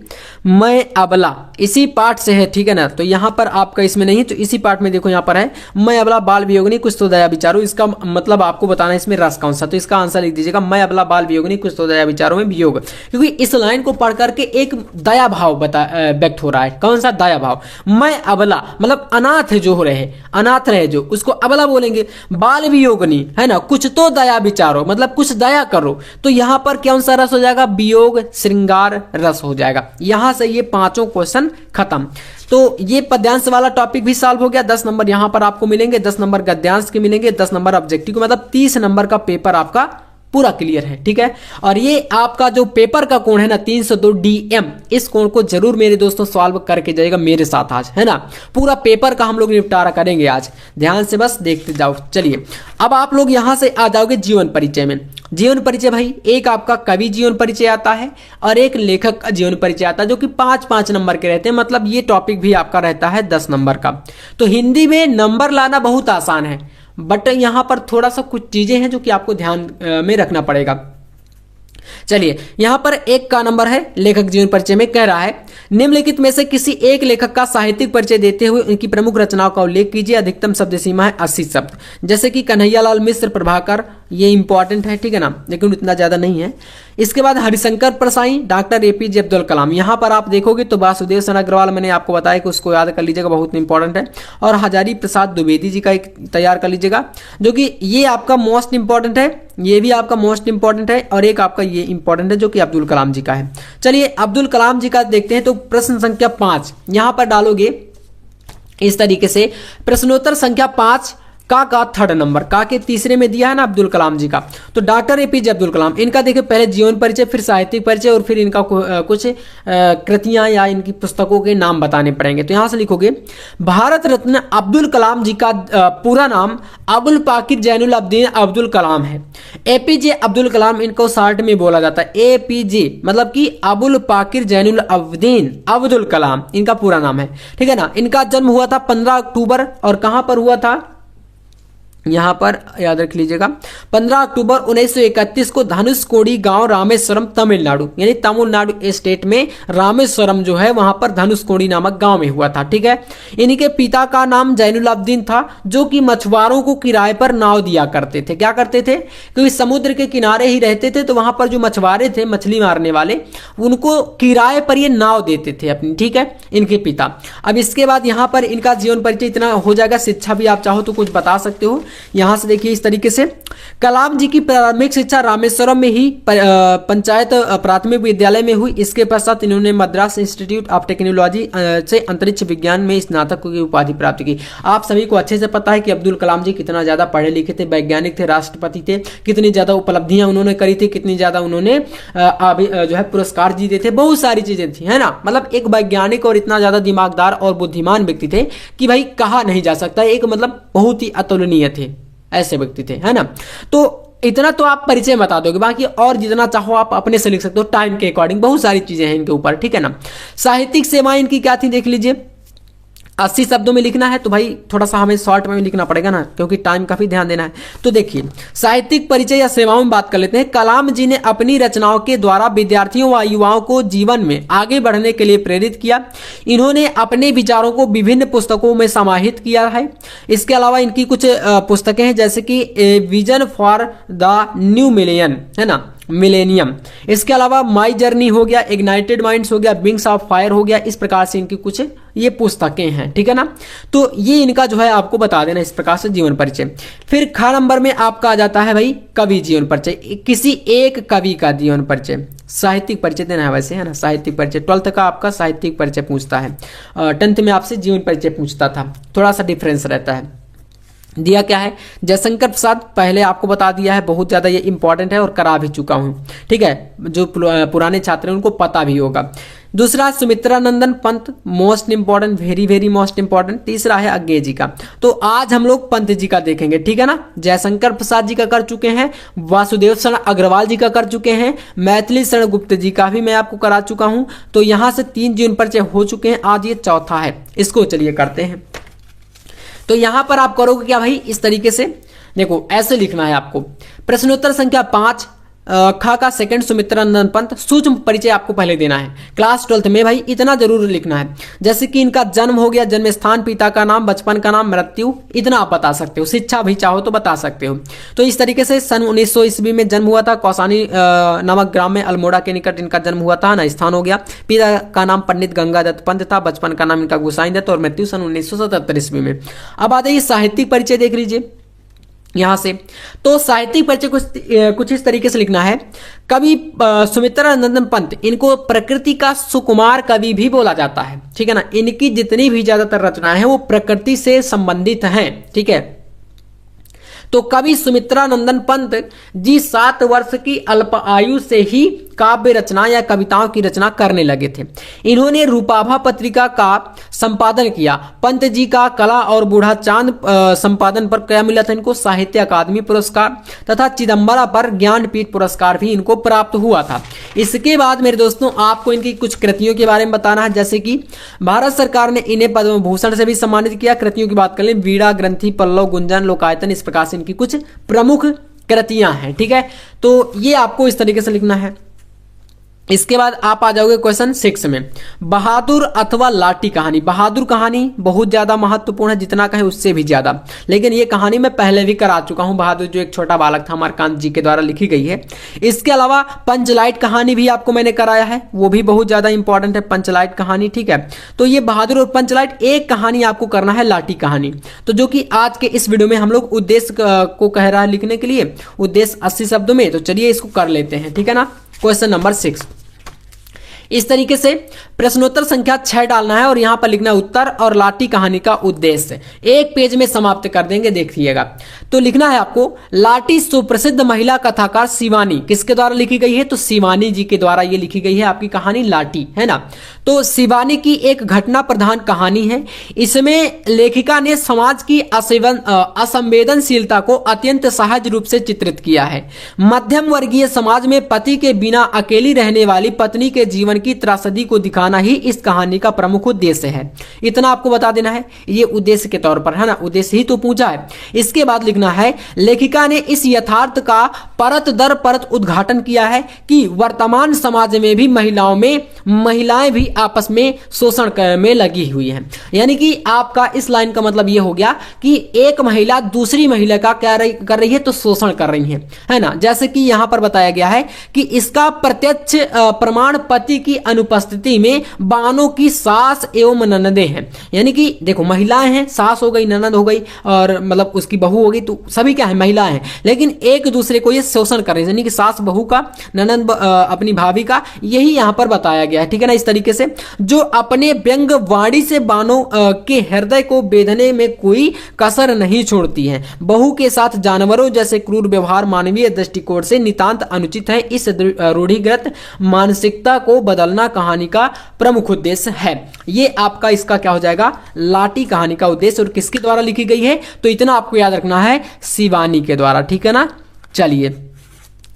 [SPEAKER 1] मैं अबला, इसी पार्ट से है, ठीक है ना। तो यहाँ पर आपका इसमें नहीं, तो इसी पार्ट में देखो यहाँ पर है मैं अबला बाल वियोगिनी कुछ तो दया विचारो। इसका मतलब आपको बताना है इसमें रस कौन सा, तो इसका आंसर लिख दीजिएगा मैं अबला बाल वियोगिनी कुछ तो दया विचारों में वियोग, क्योंकि इस लाइन को पढ़ करके एक दया भाव व्यक्त हो रहा है। कौन सा दया भाव? मैं अबला मतलब अनाथ जो हो रहे, अनाथ रहे जो, उसको अबला बोलेंगे। बाल वियोगनी है ना, कुछ तो दया विचारो मतलब कुछ दया करो, तो यहाँ पर कौन सा रस हो जाएगा? वियोग श्रृंगार रस हो जाएगा। यहां से ये पांचों क्वेश्चन खत्म। तो ये पद्यांश वाला टॉपिक भी सॉल्व हो गया। 10 नंबर यहां पर आपको मिलेंगे, 10 नंबर गद्यांश के मिलेंगे, 10 नंबर ऑब्जेक्टिव के, मतलब 30 नंबर का पेपर आपका पूरा क्लियर है, ठीक है। और ये आपका जो पेपर का कोण है ना 302 DM, इस कोण को जरूर मेरे दोस्तों सॉल्व करके जाइएगा मेरे साथ आज, है ना। पूरा पेपर का हम लोग निपटारा करेंगे आज, ध्यान से बस देखते जाओ। चलिए अब आप लोग यहां से आ जाओगे जीवन परिचय में। जीवन परिचय भाई, एक आपका कवि जीवन परिचय आता है और एक लेखक का जीवन परिचय आता है, जो कि 5-5 नंबर के रहते हैं। मतलब ये टॉपिक भी आपका रहता है 10 नंबर का। तो हिंदी में नंबर लाना बहुत आसान है, बट यहां पर थोड़ा सा कुछ चीजें हैं जो कि आपको ध्यान में रखना पड़ेगा। चलिए यहां पर एक का नंबर है लेखक जीवन परिचय में, कह रहा है निम्नलिखित में से किसी एक लेखक का साहित्यिक परिचय देते हुए उनकी प्रमुख रचनाओं का उल्लेख कीजिए। अधिकतम शब्द सीमा है 80 शब्द। जैसे कि कन्हैयालाल मिश्र, प्रभाकर, ये इंपॉर्टेंट है, ठीक है ना, लेकिन इतना ज्यादा नहीं है। इसके बाद हरिशंकर परसाई, डॉक्टर APJ अब्दुल कलाम। यहां पर आप देखोगे तो वासुदेव शरण अग्रवाल, मैंने आपको बताया कि उसको याद कर लीजिएगा, बहुत इंपॉर्टेंट है। और हजारी प्रसाद द्विवेदी जी का एक तैयार कर लीजिएगा, जो कि ये आपका मोस्ट इंपॉर्टेंट है, ये भी आपका मोस्ट इंपॉर्टेंट है, और एक आपका ये इंपॉर्टेंट है जो कि अब्दुल कलाम जी का है। चलिए अब्दुल कलाम जी का देखते हैं। तो प्रश्न संख्या 5 यहां पर डालोगे इस तरीके से, प्रश्नोत्तर संख्या 5 का थर्ड नंबर, का के तीसरे में दिया है ना अब्दुल कलाम जी का। तो डॉक्टर APJ अब्दुल कलाम, इनका देखिए पहले जीवन परिचय, फिर साहित्यिक परिचय, और फिर इनका कुछ कृतियां या इनकी पुस्तकों के नाम बताने पड़ेंगे। तो यहां से लिखोगे भारत रत्न अब्दुल कलाम जी का पूरा नाम अबुल पाकिर जैनुल अब्दीन अब्दुल कलाम है। APJ अब्दुल कलाम इनको शॉर्ट में बोला जाता है APJ, मतलब कि अबुल पाकिर जैनुल अब्दीन अब्दुल कलाम इनका पूरा नाम है, ठीक है ना। इनका जन्म हुआ था 15 अक्टूबर, और कहां पर हुआ था? यहां पर याद रख लीजिएगा 15 अक्टूबर 1931 को धनुषकोडी गांव, रामेश्वरम, तमिलनाडु, यानी तमिलनाडु स्टेट में रामेश्वरम जो है वहां पर धनुषकोडी नामक गांव में हुआ था, ठीक है। इनके पिता का नाम जैनुलाब्दीन था, जो कि मछुआरों को किराए पर नाव दिया करते थे। क्या करते थे? क्योंकि समुद्र के किनारे ही रहते थे, तो वहां पर जो मछुआरे थे, मछली मारने वाले, उनको किराए पर ये नाव देते थे अपनी, ठीक है, इनके पिता। अब इसके बाद यहां पर इनका जीवन परिचय इतना हो जाएगा। शिक्षा भी आप चाहो तो कुछ बता सकते हो। यहां से देखिए इस तरीके से, कलाम जी की प्रारंभिक शिक्षा रामेश्वरम में ही पंचायत प्राथमिक विद्यालय में हुई। इसके पश्चात इन्होंने मद्रास इंस्टीट्यूट ऑफ टेक्नोलॉजी से अंतरिक्ष विज्ञान में स्नातक की उपाधि प्राप्त की। आप सभी को अच्छे से पता है कि अब्दुल कलाम जी कितना ज्यादा पढ़े लिखे थे, वैज्ञानिक थे, राष्ट्रपति थे, कितनी ज्यादा उपलब्धियां उन्होंने करी थी, कितनी ज्यादा उन्होंने जो है पुरस्कार जीते थे, बहुत सारी चीजें थी, है ना। मतलब एक वैज्ञानिक और इतना ज्यादा दिमागदार और बुद्धिमान व्यक्ति थे कि भाई कहा नहीं जा सकता, एक मतलब बहुत ही अतुलनीय थे, ऐसे व्यक्ति थे, है ना। तो इतना तो आप परिचय बता दोगे, बाकी और जितना चाहो आप अपने से लिख सकते हो टाइम के अकॉर्डिंग, बहुत सारी चीजें हैं इनके ऊपर, ठीक है ना। साहित्यिक सेवाएं इनकी क्या थी देख लीजिए। 80 शब्दों में लिखना है तो भाई थोड़ा सा हमें शॉर्ट में लिखना पड़ेगा ना, क्योंकि टाइम काफी ध्यान देना है। तो देखिए साहित्यिक परिचय या सेवाओं में बात कर लेते हैं। कलाम जी ने अपनी रचनाओं के द्वारा विद्यार्थियों व युवाओं को जीवन में आगे बढ़ने के लिए प्रेरित किया। इन्होंने अपने विचारों को विभिन्न पुस्तकों में समाहित किया है। इसके अलावा इनकी कुछ पुस्तकें हैं, जैसे कि vision for the new million, है ना, मिलेनियम। इसके अलावा माई जर्नी हो गया, इग्नाइटेड माइंड्स हो गया, विंग्स ऑफ फायर हो गया। इस प्रकार से इनकी कुछ ये पुस्तकें हैं, ठीक है ना। तो ये इनका जो है आपको बता देना इस प्रकार से जीवन परिचय। फिर ख नंबर में आपका आ जाता है भाई कवि जीवन परिचय, किसी एक कवि का जीवन परिचय। साहित्यिक परिचय देना है वैसे, है ना, साहित्यिक परिचय 12th का आपका साहित्यिक परिचय पूछता है, 10th में आपसे जीवन परिचय पूछता था, थोड़ा सा डिफरेंस रहता है। दिया क्या है? जयशंकर प्रसाद, पहले आपको बता दिया है, बहुत ज्यादा ये इंपॉर्टेंट है और करा भी चुका हूं, ठीक है, जो पुराने छात्र हैं उनको पता भी होगा। दूसरा Sumitra Nandan Pant, most important, very very most important. तीसरा है अज्ञे जी का। तो आज हम लोग पंत जी का देखेंगे, ठीक है ना। जयशंकर प्रसाद जी का कर चुके हैं, वासुदेव शरण अग्रवाल जी का कर चुके हैं, मैथिली शरण गुप्त जी का भी मैं आपको करा चुका हूं। तो यहां से 3 जीवन परिचय हो चुके हैं, आज ये चौथा है, इसको चलिए करते हैं। तो यहां पर आप करोगे क्या भाई, इस तरीके से देखो, ऐसे लिखना है आपको। प्रश्नोत्तर संख्या 5 खा का सेकंड सुमित्रा नंदन पंत। सूक्ष्म परिचय आपको पहले देना है क्लास 12th में भाई, इतना जरूर लिखना है। जैसे कि इनका जन्म हो गया, जन्म स्थान, पिता का नाम, बचपन का नाम, मृत्यु, इतना आप बता सकते हो। शिक्षा भी चाहो तो बता सकते हो। तो इस तरीके से सन 1900 ईस्वी में जन्म हुआ था, कौसानी नामक ग्राम में अल्मोड़ा के निकट इनका जन्म हुआ था ना, स्थान हो गया। पिता का नाम पंडित गंगादत्त पंत था, बचपन का नाम इनका गोसाई दत्त और मृत्यु सन 1977 ईस्वी में। अब आ जाइए साहित्यिक परिचय देख लीजिए यहां से। तो साहित्यिक परिचय कुछ इस तरीके से लिखना है। कवि सुमित्रा नंदन पंत, इनको प्रकृति का सुकुमार कवि भी बोला जाता है, ठीक है ना। इनकी जितनी भी ज्यादातर रचनाएं हैं वो प्रकृति से संबंधित हैं, ठीक है। तो कवि सुमित्रा नंदन पंत जी 7 वर्ष की अल्प आयु से ही काव्य रचना या कविताओं की रचना करने लगे थे। इन्होंने रूपाभा पत्रिका का संपादन किया। पंत जी का कला और बूढ़ा चांद संपादन पर क्या मिला था इनको? साहित्य अकादमी पुरस्कार तथा चिदम्बरा पर ज्ञानपीठ पुरस्कार भी इनको प्राप्त हुआ था। इसके बाद मेरे दोस्तों आपको इनकी कुछ कृतियों के बारे में बताना है, जैसे कि भारत सरकार ने इन्हें पद्म भूषण से भी सम्मानित किया। कृतियों की बात कर ले, वीणा, ग्रंथि, पल्लव, गुंजन, लोकायतन, इस प्रकार से इनकी कुछ प्रमुख कृतियां हैं, ठीक है। तो ये आपको इस तरीके से लिखना है। इसके बाद आप आ जाओगे क्वेश्चन 6 में, बहादुर अथवा लाठी कहानी। बहादुर कहानी बहुत ज्यादा महत्वपूर्ण है, जितना कहे उससे भी ज्यादा, लेकिन ये कहानी मैं पहले भी करा चुका हूं। बहादुर जो एक छोटा बालक था अमरकांत जी के द्वारा लिखी गई है। इसके अलावा पंचलाइट कहानी भी आपको मैंने कराया है, वो भी बहुत ज्यादा इंपॉर्टेंट है पंचलाइट कहानी, ठीक है। तो ये बहादुर और पंचलाइट, एक कहानी आपको करना है लाठी कहानी। तो जो कि आज के इस वीडियो में हम लोग उद्देश्य को कह रहा है लिखने के लिए, उद्देश्य 80 शब्दों में। तो चलिए इसको कर लेते हैं, ठीक है ना। क्वेश्चन नंबर 6 इस तरीके से प्रश्नोत्तर संख्या 6 डालना है और यहां पर लिखना है उत्तर और लाठी कहानी का उद्देश्य। एक पेज में समाप्त कर देंगे, देखिएगा। तो लिखना है आपको, लाठी सुप्रसिद्ध महिला कथाकार शिवानी किसके द्वारा लिखी गई है? तो शिवानी जी के द्वारा ये लिखी गई है आपकी कहानी लाठी, है ना। तो शिवानी की एक घटना प्रधान कहानी है। इसमें लेखिका ने समाज की असंवेदनशीलता को अत्यंत सहज रूप से चित्रित किया है। मध्यम वर्गीय समाज में पति के बिना अकेली रहने वाली पत्नी के जीवन की त्रासदी को दिखाना ही इस कहानी का प्रमुख उद्देश्य है। इतना आपको बता देना है, ये उद्देश्य के तौर पर, है ना। उद्देश्य ही तो पूछा है। इसके बाद लिखना है, लेखिका ने इस यथार्थ का परत दर परत उद्घाटन किया है कि वर्तमान समाज में भी महिलाएं भी आपस में शोषण में लगी हुई हैं। यानी कि आपका इस लाइन का मतलब ये हो गया कि एक महिला दूसरी महिला का क्या कर रही है? तो शोषण कर रही है ना। जैसे कि यहां पर बताया गया है कि इसका प्रत्यक्ष प्रमाण पति की अनुपस्थिति में बानों की सास एवं ननदें हैं। यानी कि देखो महिलाएं हैं, सास हो गई, ननद हो गई और मतलब उसकी बहू हो गई, तो सभी क्या है? महिलाएं हैं, लेकिन एक दूसरे को ये शोषण कर रही है। यानी कि सास बहू का, ननद अपनी भाभी का, यही यहां पर बताया गया है, ठीक है ना। इस तरीके से जो अपने व्यंग वाणी से बानों के हृदय को बेधने में कोई कसर नहीं छोड़ती है। बहू के साथ जानवरों जैसे क्रूर व्यवहार मानवीय दृष्टिकोण से नितांत अनुचित है। इस रूढ़िगत मानसिकता को बदलना कहानी का प्रमुख उद्देश्य है। ये आपका इसका क्या हो जाएगा? लाठी कहानी का उद्देश्य। और किसके द्वारा लिखी गई है? तो इतना आपको याद रखना है, शिवानी के द्वारा, ठीक है ना। चलिए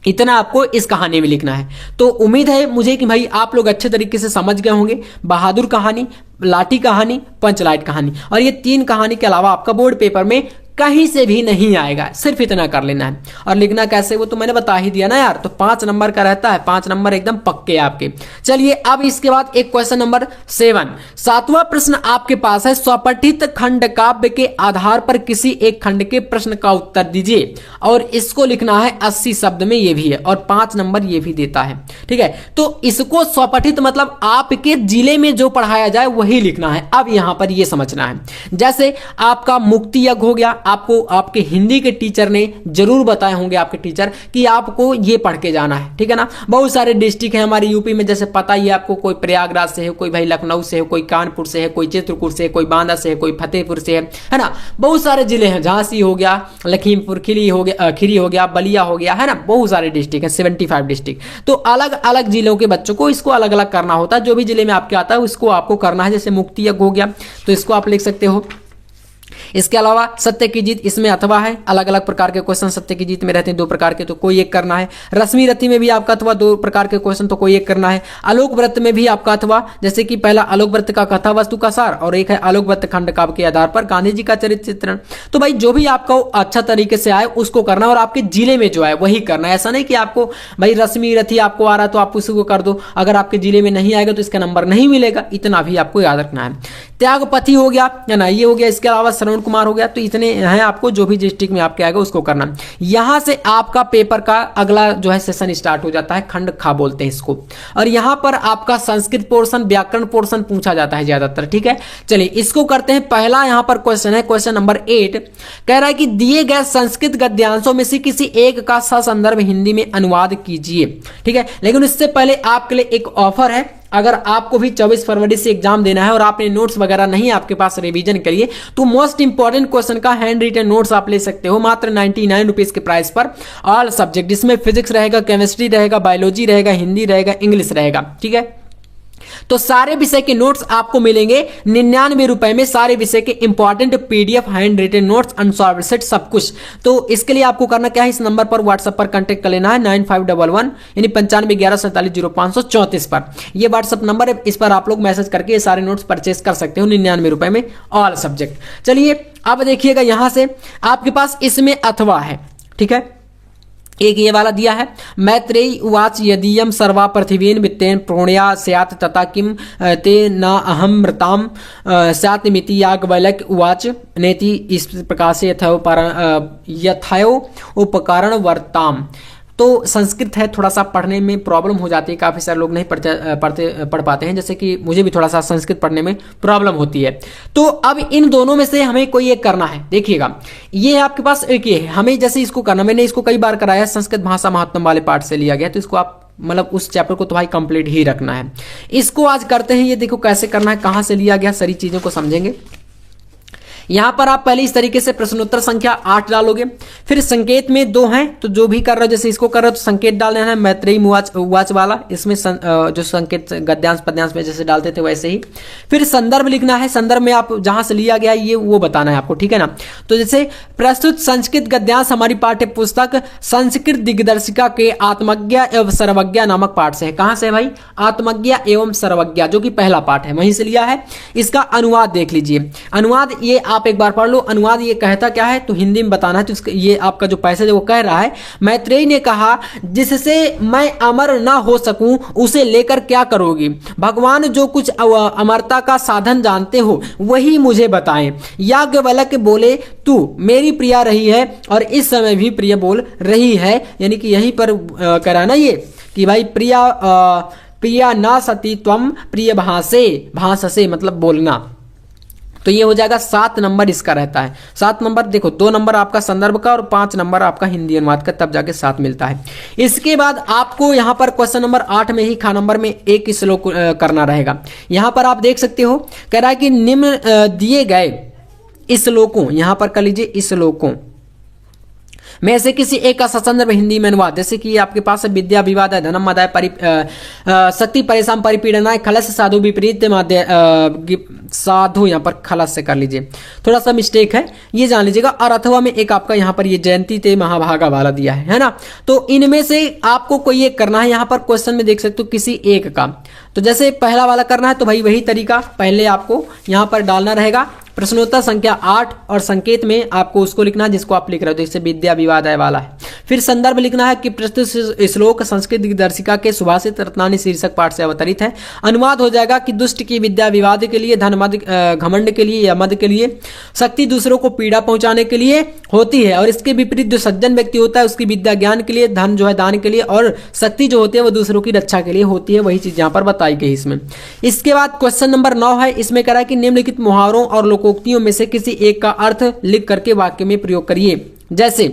[SPEAKER 1] इतना आपको इस कहानी में लिखना है। तो उम्मीद है मुझे कि भाई आप लोग अच्छे तरीके से समझ गए होंगे। बहादुर कहानी, लाठी कहानी, पंचलाइट कहानी, और ये 3 कहानी के अलावा आपका बोर्ड पेपर में कहीं से भी नहीं आएगा। सिर्फ इतना कर लेना है। और लिखना कैसे वो तो मैंने बता ही दिया ना यार। तो 5 नंबर का रहता है, 5 नंबर एकदम पक्के आपके। चलिए अब इसके बाद एक क्वेश्चन नंबर 7, 7वां प्रश्न आपके पास है। स्वपठित खंड काव्य के आधार पर किसी एक खंड के प्रश्न का उत्तर दीजिए और इसको लिखना है 80 शब्द में। ये भी है और 5 नंबर ये भी देता है, ठीक है। तो इसको स्वपठित मतलब आपके जिले में जो पढ़ाया जाए वही लिखना है। अब यहां पर ये समझना है, जैसे आपका मुक्ति यज्ञ हो गया, आपको आपके हिंदी के टीचर ने जरूर बताए होंगे, आपके टीचर, कि आपको ये पढ़ के जाना है, ठीक है ना। बहुत सारे डिस्ट्रिक्ट है हमारे यूपी में, जैसे पता ही आपको, कोई प्रयागराज से है, कोई भाई लखनऊ से है, कोई कानपुर से है, कोई चित्रकूट से है, कोई बांदा से है, कोई फतेहपुर से है ना। बहुत सारे जिले हैं, झांसी हो गया, लखीमपुर खीरी हो गया, बलिया हो गया, है ना। बहुत सारे डिस्ट्रिक्ट है, 75 डिस्ट्रिक्ट। तो अलग अलग जिलों के बच्चों को इसको अलग अलग करना होता है। जो भी जिले में आपके आता है उसको आपको करना है। जैसे मुक्ति यज्ञ हो गया तो इसको आप लिख सकते हो इसके अलावा सत्य की जीत, इसमें अथवा है, अलग अलग प्रकार के क्वेश्चन सत्य की जीत में रहते हैं 2 प्रकार के, तो कोई एक करना है। रश्मि रति में भी आपका अथवा 2 प्रकार के क्वेश्चन, तो कोई एक करना है। आलोक व्रत में भी आपका अथवा, जैसे कि पहला आलोक व्रत का कथा वस्तु का सार और एक है आलोक व्रत खंड काव्य के आधार पर गांधी जी का चरित्र चित्रण। तो भाई जो भी आपको अच्छा तरीके से आए उसको करना और आपके जिले में जो है वही करना है। ऐसा नहीं कि आपको भाई रश्मि रथी आपको आ रहा तो आप उसी को कर दो, अगर आपके जिले में नहीं आएगा तो इसका नंबर नहीं मिलेगा, इतना भी आपको याद रखना है। त्यागपति हो गया या ना, ये हो गया। इसके अलावा श्रवण कुमार हो गया। तो इतने हैं आपको, जो भी डिस्ट्रिक्ट में आपके आएगा उसको करना। यहां से आपका पेपर का अगला जो है सेशन स्टार्ट हो जाता है, खंड खा बोलते हैं इसको। और यहां पर आपका संस्कृत पोर्शन, व्याकरण पोर्शन पूछा जाता है ज्यादातर, ठीक है। चलिए इसको करते हैं। पहला यहां पर क्वेश्चन है, क्वेश्चन नंबर 8 कह रहा है कि दिए गए संस्कृत गद्यांशों में से किसी एक का ससंदर्भ हिंदी में अनुवाद कीजिए, ठीक है। लेकिन इससे पहले आपके लिए एक ऑफर है, अगर आपको भी 24 फरवरी से एग्जाम देना है और आपने नोट्स वगैरह नहीं आपके पास रिवीजन करिए, तो मोस्ट इंपॉर्टेंट क्वेश्चन का हैंड रिटन नोट्स आप ले सकते हो मात्र 99 रुपीज के प्राइस पर। ऑल सब्जेक्ट, जिसमें फिजिक्स रहेगा, केमिस्ट्री रहेगा, बायोलॉजी रहेगा, हिंदी रहेगा, इंग्लिश रहेगा, ठीक है। तो सारे विषय के नोट्स आपको मिलेंगे 99 रुपए में, सारे विषय के important PDF, hand written notes, unsolved set, सब कुछ। तो इसके लिए आपको करना क्या है, इस नंबर पर व्हाट्सएप पर कांटेक्ट कर लेना है 9511 यानी 9511470534 पर। ये व्हाट्सएप नंबर है, इस पर आप लोग मैसेज करके ये सारे नोट्स परचेस कर सकते हो 99 रुपए में, ऑल सब्जेक्ट। चलिए अब देखिएगा, यहां से आपके पास इसमें अथवा है, ठीक है। एक ये वाला दिया है, मैत्रेयी उवाच यदीयम सर्वा पृथिवीन वित्तेन प्रोण्या स्यात् तथा किम ते न अहम मृताम स्यात् मिति याज्ञवल्क्य उवाच नेति, इस प्रकार से यथयो उपकरण वर्ताम। तो संस्कृत है, थोड़ा सा पढ़ने में प्रॉब्लम हो जाती है, काफ़ी सारे लोग नहीं पढ़ पाते हैं, जैसे कि मुझे भी थोड़ा सा संस्कृत पढ़ने में प्रॉब्लम होती है। तो अब इन दोनों में से हमें कोई एक करना है। देखिएगा, ये आपके पास एक ये है, हमें जैसे इसको करना, मैंने इसको कई बार कराया, संस्कृत भाषा महात्म्य वाले पार्ट से लिया गया, तो इसको आप मतलब उस चैप्टर को तो भाई कंप्लीट ही रखना है। इसको आज करते हैं, ये देखो कैसे करना है, कहाँ से लिया गया, सारी चीज़ों को समझेंगे। यहां पर आप पहले इस तरीके से प्रश्नोत्तर संख्या 8 डालोगे, फिर संकेत में 2 हैं, तो जो भी कर रहे हो, जैसे इसको कर रहे हो तो संकेत डाल देना है मैत्रेयी उवाच वाला, इसमें जो संकेत गद्यांश पद्यांश में जैसे डालते थे वैसे ही। फिर संदर्भ लिखना है, संदर्भ में आप जहां से लिया गया ये वो बताना है आपको, ठीक है ना। तो जैसे प्रस्तुत संस्कृत गद्यांश हमारी पाठ्य पुस्तक संस्कृत दिग्दर्शिका के आत्मज्ञा एवं सर्वज्ञा नामक पाठ से है। कहां से है भाई, आत्मज्ञा एवं सर्वज्ञा, जो कि पहला पाठ है, वहीं से लिया है। इसका अनुवाद देख लीजिए, अनुवाद ये आप एक बार पढ़ लो। अनुवाद ये कहता क्या है, तो हिंदी में बताना है। तो ये आपका जो पैसेज है वो कह रहा है, मैत्रेयी ने कहा, जिससे मैं अमर ना हो सकूं उसे लेकर क्या करोगी, भगवान जो कुछ अमरता का साधन जानते हो वही मुझे बताएं। याज्ञवल्क्य बोले, तू मेरी प्रिया रही है और इस समय भी प्रिय बोल रही है, यानी कि यहीं पर कह रहा ना ये कि भाई प्रिया ना सती त्वम प्रिय भाषसे मतलब बोलना। तो ये हो जाएगा 7 नंबर इसका रहता है। 7 नंबर देखो, 2 नंबर आपका संदर्भ का और 5 नंबर आपका हिंदी अनुवाद का, तब जाके 7 मिलता है। इसके बाद आपको यहाँ पर क्वेश्चन नंबर 8 में ही खा नंबर में एक श्लोक करना रहेगा। यहाँ पर आप देख सकते हो, कह रहा है कि निम्न दिए गए श्लोकों, यहाँ पर कर लीजिए श्लोकों में से किसी एक का ससंदर्भ हिंदी में अनुवाद, जैसे कि आपके पास विद्या विवाद है, धनम मदाय शक्ति परेशान परिपीड़नाय खलस साधु विपरीत माध्य साधु, यहाँ पर खलस से कर लीजिए, थोड़ा सा मिस्टेक है ये जान लीजिएगा। और अथवा में एक आपका यहाँ पर ये जयंती ते महाभागा वाला दिया है ना। तो इनमें से आपको कोई एक करना है। यहाँ पर क्वेश्चन में देख सकते हो किसी एक का, तो जैसे पहला वाला करना है तो भाई वही तरीका पहले आपको यहाँ पर डालना रहेगा। प्रश्नोत्तर संख्या 8 और संकेत में आपको उसको लिखना है जिसको आप लिख रहे हो, जैसे विद्या विवाद है वाला है। फिर संदर्भ लिखना है कि प्रस्तुत श्लोक संस्कृत दिग्दर्शिका के सुभाषित रत्नानी शीर्षक पाठ से अवतरित है। अनुवाद हो जाएगा कि दुष्ट की विद्या विवाद के लिए, धन मद घमंड के लिए या मद के लिए, शक्ति दूसरों को पीड़ा पहुंचाने के लिए होती है, और इसके विपरीत जो सज्जन व्यक्ति होता है उसकी विद्या ज्ञान के लिए, धन जो है दान के लिए, और शक्ति जो होती है वो दूसरों की रक्षा के लिए होती है। वही चीज यहाँ पर बताई गई इसमें। इसके बाद क्वेश्चन नंबर 9 है, इसमें कह रहा है कि निम्नलिखित मुहावरों और लोकोक्तियों में से किसी एक का अर्थ लिख करके वाक्य में प्रयोग करिए। जैसे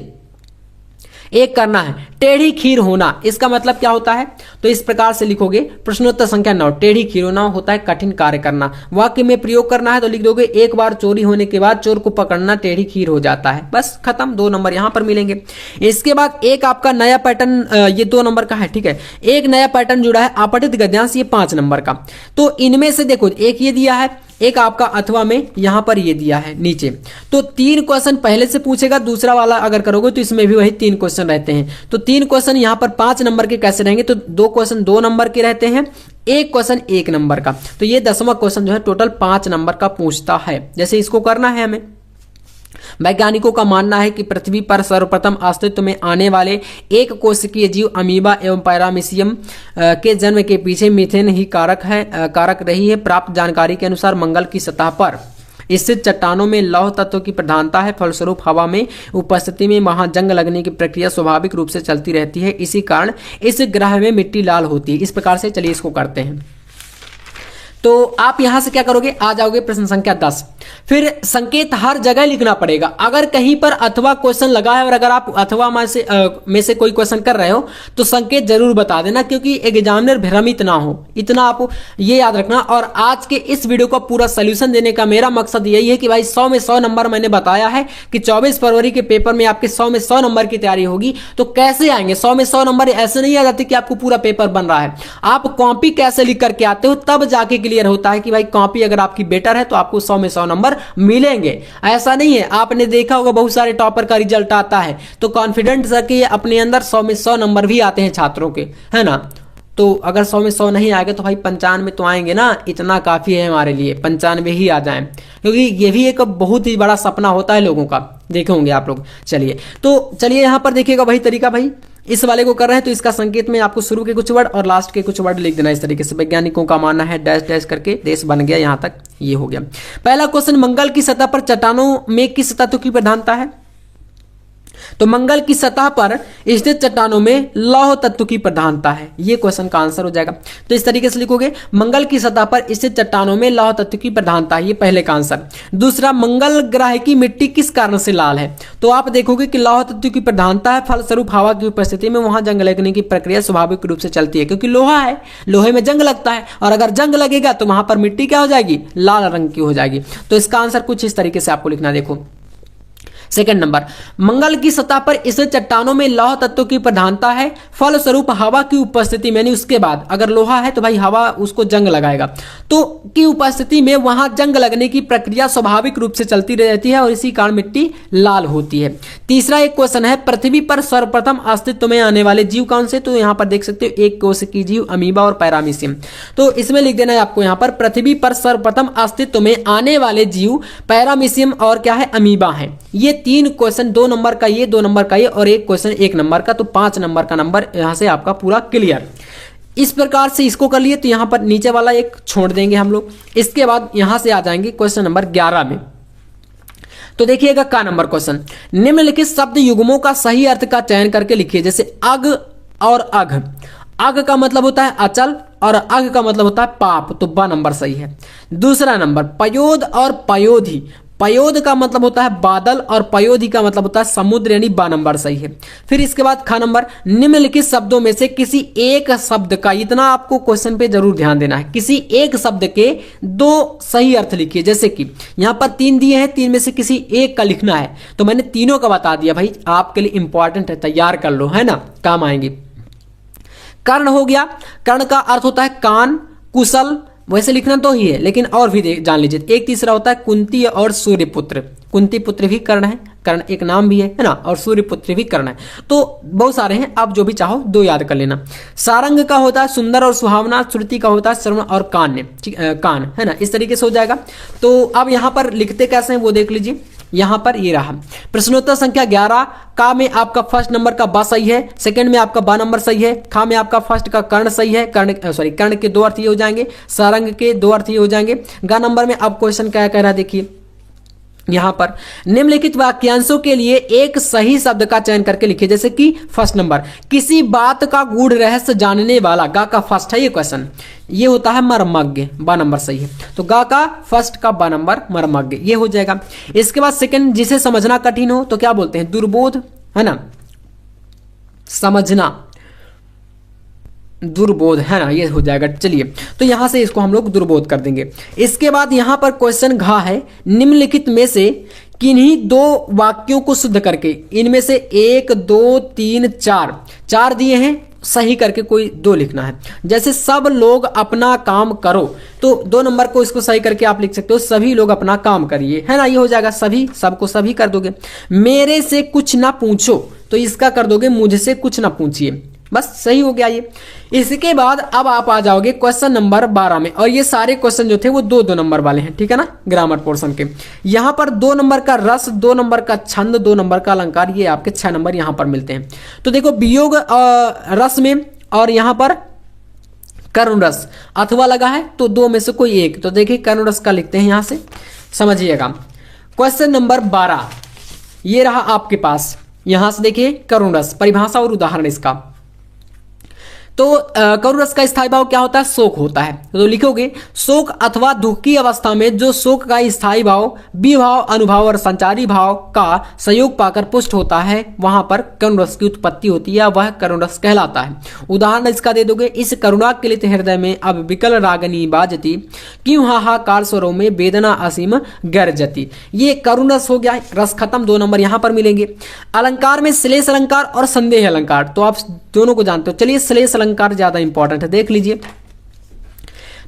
[SPEAKER 1] एक करना है, टेढ़ी खीर होना, इसका मतलब क्या होता है? तो इस प्रकार से लिखोगे प्रश्नोत्तर संख्या 9, टेढ़ी खीर होना होता है कठिन कार्य करना। वाक्य में प्रयोग करना है तो लिख दोगे एक बार चोरी होने के बाद चोर को पकड़ना टेढ़ी खीर हो जाता है। बस खत्म, 2 नंबर यहां पर मिलेंगे। इसके बाद एक आपका नया पैटर्न, ये 2 नंबर का है, ठीक है। एक नया पैटर्न जुड़ा है अपठित गद्यांश, ये 5 नंबर का। तो इनमें से देखो एक ये दिया है, एक आपका अथवा में यहां पर ये दिया है नीचे। तो 3 क्वेश्चन पहले से पूछेगा, दूसरा वाला अगर करोगे तो इसमें भी वही 3 क्वेश्चन रहते हैं। तो 3 क्वेश्चन यहां पर 5 नंबर के कैसे रहेंगे? तो 2 क्वेश्चन 2 नंबर के रहते हैं, 1 क्वेश्चन 1 नंबर का। तो ये 10वां क्वेश्चन जो है टोटल 5 नंबर का पूछता है। जैसे इसको करना है हमें, वैज्ञानिकों का मानना है कि पृथ्वी पर सर्वप्रथम अस्तित्व में आने वाले एक कोशिकीय जीव अमीबा एवं पैरामीशियम के जन्म के पीछे मीथेन ही कारक रही है। प्राप्त जानकारी के अनुसार मंगल की सतह पर स्थित चट्टानों में लौह तत्व की प्रधानता है, फलस्वरूप हवा में उपस्थिति में वहां जंग लगने की प्रक्रिया स्वाभाविक रूप से चलती रहती है। इसी कारण इस ग्रह में मिट्टी लाल होती है। इस प्रकार से चलिए इसको करते हैं। तो आप यहां से क्या करोगे, आ जाओगे प्रश्न संख्या 10। फिर संकेत हर जगह लिखना पड़ेगा। अगर कहीं पर अथवा क्वेश्चन लगा है और अगर आप अथवा में से कोई क्वेश्चन कर रहे हो तो संकेत जरूर बता देना, क्योंकि एग्जामिनर भ्रमित ना हो, इतना आप ये याद रखना। और आज के इस वीडियो का पूरा सोल्यूशन देने का मेरा मकसद यही है कि भाई 100 में 100 नंबर मैंने बताया है कि 24 फरवरी के पेपर में आपके 100 में 100 नंबर की तैयारी होगी। तो कैसे आएंगे 100 में 100 नंबर? ऐसे नहीं आ जाते कि आपको पूरा पेपर बन रहा है। आप कॉपी कैसे लिख करके आते हो तब जाके क्लियर होता है कि भाई कॉपी अगर आपकी बेटर है तो आपको 100 में 100 नंबर मिलेंगे। ऐसा नहीं है, आपने देखा होगा बहुत सारे टॉपर का रिजल्ट आता है तो कॉन्फिडेंट करके अपने अंदर 100 में 100 नंबर भी आते हैं छात्रों के, है ना। तो अगर 100 में 100 नहीं आएगा तो भाई 95 तो आएंगे ना, इतना काफी है हमारे लिए, 95 ही आ जाएं, क्योंकि ये भी एक बहुत ही बड़ा सपना होता है लोगों का, देखे होंगे आप लोग। चलिए यहां पर देखिएगा वही तरीका, भाई इस वाले को कर रहे हैं तो इसका संकेत में आपको शुरू के कुछ वर्ड और लास्ट के कुछ वर्ड लिख देना इस तरीके से। वैज्ञानिकों का मानना है डैश डैश करके देश बन गया, यहां तक ये हो गया। पहला क्वेश्चन, मंगल की सतह पर चट्टानों में किस तत्व की प्रधानता है? तो मंगल की सतह पर स्थित चट्टानों में लौह तत्व की प्रधानता है, ये क्वेश्चन का आंसर हो जाएगा। तो इस तरीके से लिखोगे मंगल की सतह पर स्थित चट्टानों में लौह तत्व की प्रधानता है, ये पहले का आंसर। दूसरा, मंगल ग्रह की मिट्टी किस कारण से लाल है? तो आप देखोगे कि लौह तत्व की प्रधानता है, फलस्वरूप हवा की उपस्थिति में वहां जंग लगने की प्रक्रिया स्वाभाविक रूप से चलती है, क्योंकि लोहा है, लोहे में जंग लगता है और अगर जंग लगेगा तो वहां पर मिट्टी क्या हो जाएगी? लाल रंग की हो जाएगी। तो इसका आंसर कुछ इस तरीके से आपको लिखना, देखो। सेकंड नंबर, मंगल की सतह पर इस चट्टानों में लौह तत्व की प्रधानता है, फलस्वरूप हवा की उपस्थिति में, उसके बाद अगर लोहा है तो भाई हवा उसको जंग लगाएगा, तो की उपस्थिति में वहां जंग लगने की प्रक्रिया स्वाभाविक रूप से चलती रहती है और इसी कारण मिट्टी लाल होती है। तीसरा एक क्वेश्चन है, पृथ्वी पर सर्वप्रथम अस्तित्व में आने वाले जीव कौन से? तो यहां पर देख सकते हो एक कोशिकीय जीव अमीबा और पैरामीशियम। तो इसमें लिख देना है आपको यहां पर पृथ्वी पर सर्वप्रथम अस्तित्व में आने वाले जीव पैरामीशियम और क्या है? अमीबा है। ये 3 क्वेश्चन, 2 नंबर का ये, 2 नंबर का ये और एक क्वेश्चन 1 नंबर का, तो 5 नंबर का नंबर यहां से आपका पूरा क्लियर। इस प्रकार से इसको कर लिए तो यहां पर नीचे वाला एक छोड़ देंगे हम लोग। इसके बाद यहां से आ जाएंगे क्वेश्चन नंबर 11 में। तो देखिएगा का नंबर क्वेश्चन, निम्नलिखित शब्द युग्मों का सही अर्थ का चयन करके लिखिए। जैसे अग और अघ, अग का मतलब होता है अचल और अघ का मतलब होता है पाप, तो ब नंबर सही है। दूसरा नंबर, पयोद और पयोधी, पयोद का मतलब होता है बादल और पयोधी का मतलब होता है समुद्र, यानी बा नंबर सही है। फिर इसके बाद ख नंबर, निम्नलिखित शब्दों में से किसी एक शब्द का, इतना आपको क्वेश्चन पे जरूर ध्यान देना है, किसी एक शब्द के 2 सही अर्थ लिखिए। जैसे कि यहां पर 3 दिए हैं, 3 में से किसी एक का लिखना है, तो मैंने तीनों का बता दिया भाई, आपके लिए इंपॉर्टेंट है, तैयार कर लो, है ना, काम आएंगे। कर्ण हो गया, कर्ण का अर्थ होता है कान, कुशल, वैसे लिखना तो ही है लेकिन और भी जान लीजिए। एक तीसरा होता है कुंती और सूर्यपुत्र, कुंती पुत्र भी कर्ण है, कर्ण एक नाम भी है ना, और सूर्यपुत्र भी कर्ण है। तो बहुत सारे हैं, आप जो भी चाहो 2 याद कर लेना। सारंग का होता है सुंदर और सुहावना, श्रुति का होता है श्रवण और कान, कान, है ना, इस तरीके से हो जाएगा। तो अब यहां पर लिखते कैसे हैं वो देख लीजिए। यहां पर ये रहा प्रश्नोत्तर संख्या 11। का में आपका फर्स्ट नंबर का बा सही है, सेकंड में आपका बा नंबर सही है, खा में आपका फर्स्ट का कर्ण सही है, कर्ण के 2 अर्थ ये हो जाएंगे, सारंग के 2 अर्थ ये हो जाएंगे। गा नंबर में अब क्वेश्चन क्या कह रहा है देखिए, यहां पर निम्नलिखित वाक्यांशों के लिए एक सही शब्द का चयन करके लिखिए। जैसे कि फर्स्ट नंबर, किसी बात का गूढ़ रहस्य जानने वाला, गा का फर्स्ट है ये क्वेश्चन, ये होता है मर्मज्ञ, बा नंबर सही है। तो गा का फर्स्ट का बा नंबर मर्मज्ञ, ये हो जाएगा। इसके बाद सेकंड, जिसे समझना कठिन हो तो क्या बोलते हैं? दुर्बोध, है ना, समझना, दुर्बोध है ना, ये हो जाएगा। चलिए, तो यहां से इसको हम लोग दुर्बोध कर देंगे। इसके बाद यहां पर क्वेश्चन घ है, निम्नलिखित में से किन्हीं दो वाक्यों को शुद्ध करके, इनमें से 1 2 3 4 दिए हैं, सही करके कोई दो लिखना है। जैसे सब लोग अपना काम करो, तो 2 नंबर को इसको सही करके आप लिख सकते हो, सभी लोग अपना काम करिए, है ना, ये हो जाएगा। सभी, सबको सभी कर दोगे। मेरे से कुछ ना पूछो, तो इसका कर दोगे मुझसे कुछ ना पूछिए, बस सही हो गया ये। इसके बाद अब आप आ जाओगे क्वेश्चन नंबर 12 में, और ये सारे क्वेश्चन जो थे वो 2-2 नंबर वाले हैं, ठीक है ना, ग्रामर पोर्शन के। यहाँ पर 2 नंबर का रस, 2 नंबर का छंद, 2 नंबर का अलंकार, ये आपके 6 नंबर यहाँ पर मिलते हैं। तो देखो, वियोग रस में और यहाँ पर करुण रस अथवा लगा है, तो 2 में से कोई एक, तो देखिए करुण रस का लिखते हैं यहाँ से, समझिएगा। क्वेश्चन नंबर 12 ये रहा आपके पास, यहां से देखिए करुण रस, परिभाषा और उदाहरण इसका। तो करुण रस का स्थायी भाव क्या होता है? शोक होता है। तो लिखोगे, शोक अथवा दुख की अवस्था में जो शोक का स्थायी भाव, विभाव, अनुभाव और संचारी भाव का संयोग पाकर पुष्ट होता है, वहां पर करुण रस की उत्पत्ति होती है, वह करुण रस कहलाता है। उदाहरण इसका दे दोगे, इस करुणा क्लित हृदय में अब विकल रागनी बाजती, क्यों हाहाकार स्वरों में वेदना असीम गर्जती। ये करुण रस हो गया, रस खत्म, 2 नंबर यहां पर मिलेंगे। अलंकार में श्लेष अलंकार और संदेह अलंकार, तो आप दोनों को जानते हो। चलिए, श्लेष अलंकार ज्यादा इंपॉर्टेंट है, देख लीजिए।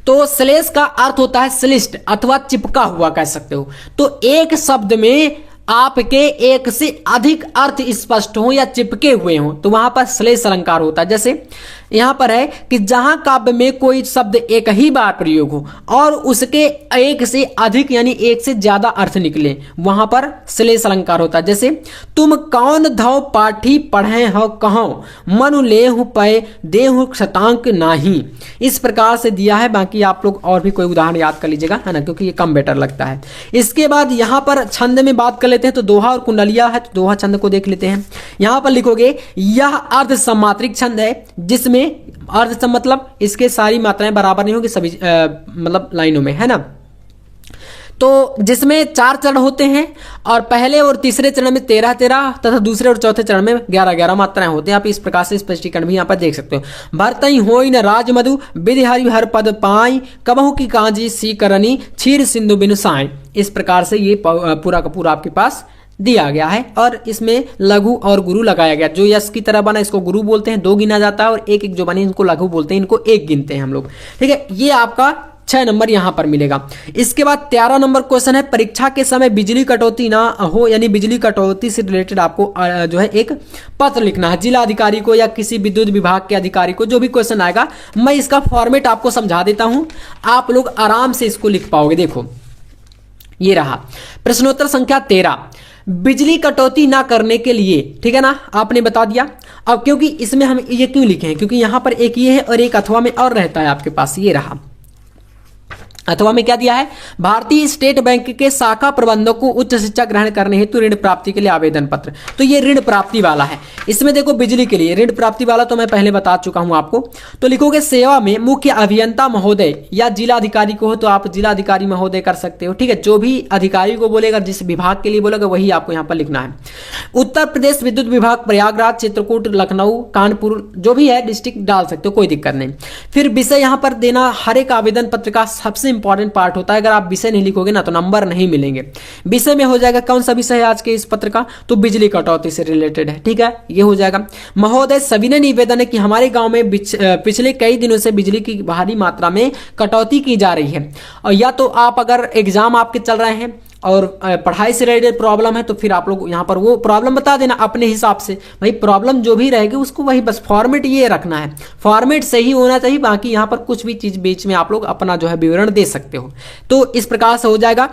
[SPEAKER 1] तो श्लेष का अर्थ होता है श्लिष्ट अथवा चिपका हुआ कह सकते हो। तो एक शब्द में आपके एक से अधिक अर्थ स्पष्ट हो या चिपके हुए हो, तो वहां पर श्लेष अलंकार होता है। जैसे यहां पर है कि जहां काव्य में कोई शब्द एक ही बार प्रयोग हो और उसके एक से अधिक यानी एक से ज्यादा अर्थ निकले, वहां पर श्लेष अलंकार होता है। जैसे, तुम कौन धौ पाठी पढ़े हो कहो, मनु लेहु पै देहु शतांक नाही। इस प्रकार से दिया है। बाकी आप लोग और भी कोई उदाहरण याद कर लीजिएगा, है ना, क्योंकि ये कम बेटर लगता है। इसके बाद यहां पर छंद में बात कर लेते हैं, तो दोहा और कुंडलिया है, तो दोहा छंद को देख लेते हैं। यहां पर लिखोगे, यह अर्ध सम्मात्रिक छंद है, जिसमें अर्ध सम मतलब इसके सारी मात्राएं बराबर नहीं होगी सभी मतलब लाइनों में, है ना। तो जिसमें 4 चरण होते हैं और पहले और तीसरे चरण में 13-13 तथा दूसरे और चौथे चरण में 11-11 मात्राएं होते हैं। आप इस प्रकार से स्पष्टीकरण भी यहाँ पर देख सकते हो। भरतई होई न राज मधु, विधि हरि हर पद पाई, कबहु की कांजी सी करनी, क्षीर सिंधु बिनु साई। इस प्रकार से ये पूरा का पूरा आपके पास दिया गया है, और इसमें लघु और गुरु लगाया गया। जो यश की तरह बना इसको गुरु बोलते हैं, 2 गिना जाता है, और एक जो बने इनको लघु बोलते हैं, इनको 1 गिनते हैं हम लोग, ठीक है। ये आपका 6 नंबर यहां पर मिलेगा। इसके बाद 13 नंबर क्वेश्चन है, परीक्षा के समय बिजली कटौती ना हो, यानी बिजली कटौती से रिलेटेड आपको जो है एक पत्र लिखना है जिला अधिकारी को या किसी विद्युत विभाग के अधिकारी को। जो भी क्वेश्चन आएगा मैं इसका फॉर्मेट आपको समझा देता हूं, आप लोग आराम से इसको लिख पाओगे। देखो, ये रहा प्रश्नोत्तर संख्या 13, बिजली कटौती ना करने के लिए, ठीक है ना, आपने बता दिया। अब क्योंकि इसमें हम ये क्यों लिखे हैं, क्योंकि यहां पर एक ये है और एक अथवा में और रहता है आपके पास, ये रहा। अथवा में क्या दिया है, भारतीय स्टेट बैंक के शाखा प्रबंधक को उच्च शिक्षा ग्रहण करने हेतु ऋण प्राप्ति के लिए आवेदन पत्र। तो ये ऋण प्राप्ति वाला है। इसमें देखो बिजली के लिए ऋण प्राप्ति वाला तो मैं पहले बता चुका हूं आपको। तो लिखोगे सेवा में मुख्य अभियंता महोदय या जिला अधिकारी को हो तो आप जिला अधिकारी महोदय कर सकते हो, ठीक है। जो भी अधिकारी को बोलेगा, जिस विभाग के लिए बोलेगा, वही आपको यहाँ पर लिखना है। उत्तर प्रदेश विद्युत विभाग प्रयागराज, चित्रकूट, लखनऊ, कानपुर, जो भी है डिस्ट्रिक्ट डाल सकते हो, कोई दिक्कत नहीं। फिर विषय यहाँ पर देना हर एक आवेदन पत्र का सबसे इंपॉर्टेंट पार्ट होता है। अगर आप विषय नहीं लिखोगे ना तो नंबर नहीं मिलेंगे। विषय में हो जाएगा कौन सा विषय है आज के इस पत्र का, तो बिजली कटौती से रिलेटेड है, ठीक है, ये हो जाएगा। महोदय, सविनय निवेदन है कि हमारे गांव में पिछले कई दिनों से बिजली की भारी मात्रा में कटौती की जा रही है। और या तो आप अगर एग्जाम आपके चल रहे हैं और पढ़ाई से रिलेटेड प्रॉब्लम है तो फिर आप लोग यहाँ पर वो प्रॉब्लम बता देना अपने हिसाब से। भाई प्रॉब्लम जो भी रहेगी उसको वही बस फॉर्मेट ये रखना है, फॉर्मेट सही होना चाहिए। बाकी यहाँ पर कुछ भी चीज बीच में आप लोग अपना जो है विवरण दे सकते हो। तो इस प्रकार से हो जाएगा।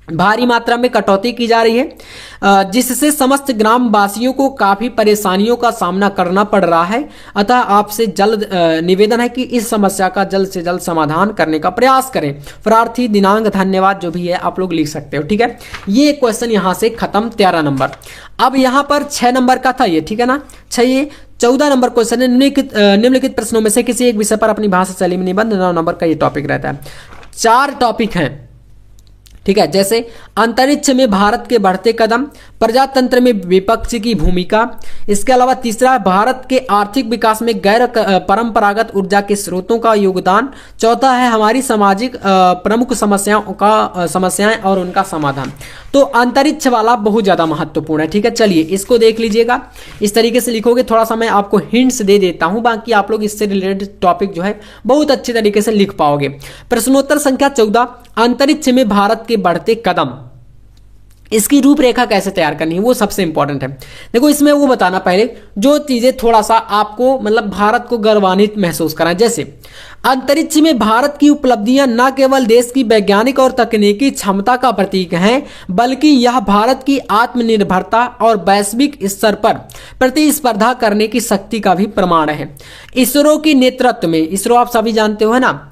[SPEAKER 1] भारी मात्रा में कटौती की जा रही है जिससे समस्त ग्राम वासियों को काफी परेशानियों का सामना करना पड़ रहा है। अतः आपसे जल्द निवेदन है कि इस समस्या का जल्द से जल्द समाधान करने का प्रयास करें। प्रार्थी, दिनांक, धन्यवाद, जो भी है आप लोग लिख सकते हो, ठीक है। ये क्वेश्चन यहां से खत्म 13 नंबर। अब यहां पर 6 नंबर का था ये, ठीक है ना। 14 नंबर क्वेश्चन है, निम्नलिखित प्रश्नों में से किसी एक विषय पर अपनी भाषा शैली में निबंध 9 नंबर का ये टॉपिक रहता है। 4 टॉपिक हैं, ठीक है, जैसे अंतरिक्ष में भारत के बढ़ते कदम, प्रजातंत्र में विपक्ष की भूमिका। इसके अलावा तीसरा, भारत के आर्थिक विकास में गैर परंपरागत ऊर्जा के स्रोतों का योगदान। चौथा है हमारी सामाजिक प्रमुख समस्याएं और उनका समाधान। तो अंतरिक्ष वाला बहुत ज्यादा महत्वपूर्ण है। ठीक है, चलिए इसको देख लीजिएगा। इस तरीके से लिखोगे, थोड़ा सा मैं आपको हिंट्स दे देता हूं, बाकी आप लोग इससे रिलेटेड टॉपिक जो है बहुत अच्छे तरीके से लिख पाओगे। प्रश्नोत्तर संख्या 14, अंतरिक्ष में भारत के बढ़ते कदम, इसकी रूपरेखा कैसे तैयार करनी है वो सबसे इंपॉर्टेंट है। देखो इसमें वो बताना पहले जो चीजें थोड़ा सा आपको मतलब भारत को गौरवान्वित महसूस कराएं। जैसे अंतरिक्ष में भारत की उपलब्धियां न केवल देश की वैज्ञानिक और तकनीकी क्षमता का प्रतीक हैं, बल्कि यह भारत की आत्मनिर्भरता और वैश्विक स्तर पर प्रतिस्पर्धा करने की शक्ति का भी प्रमाण है। इसरो के नेतृत्व में, इसरो आप सभी जानते हो है ना,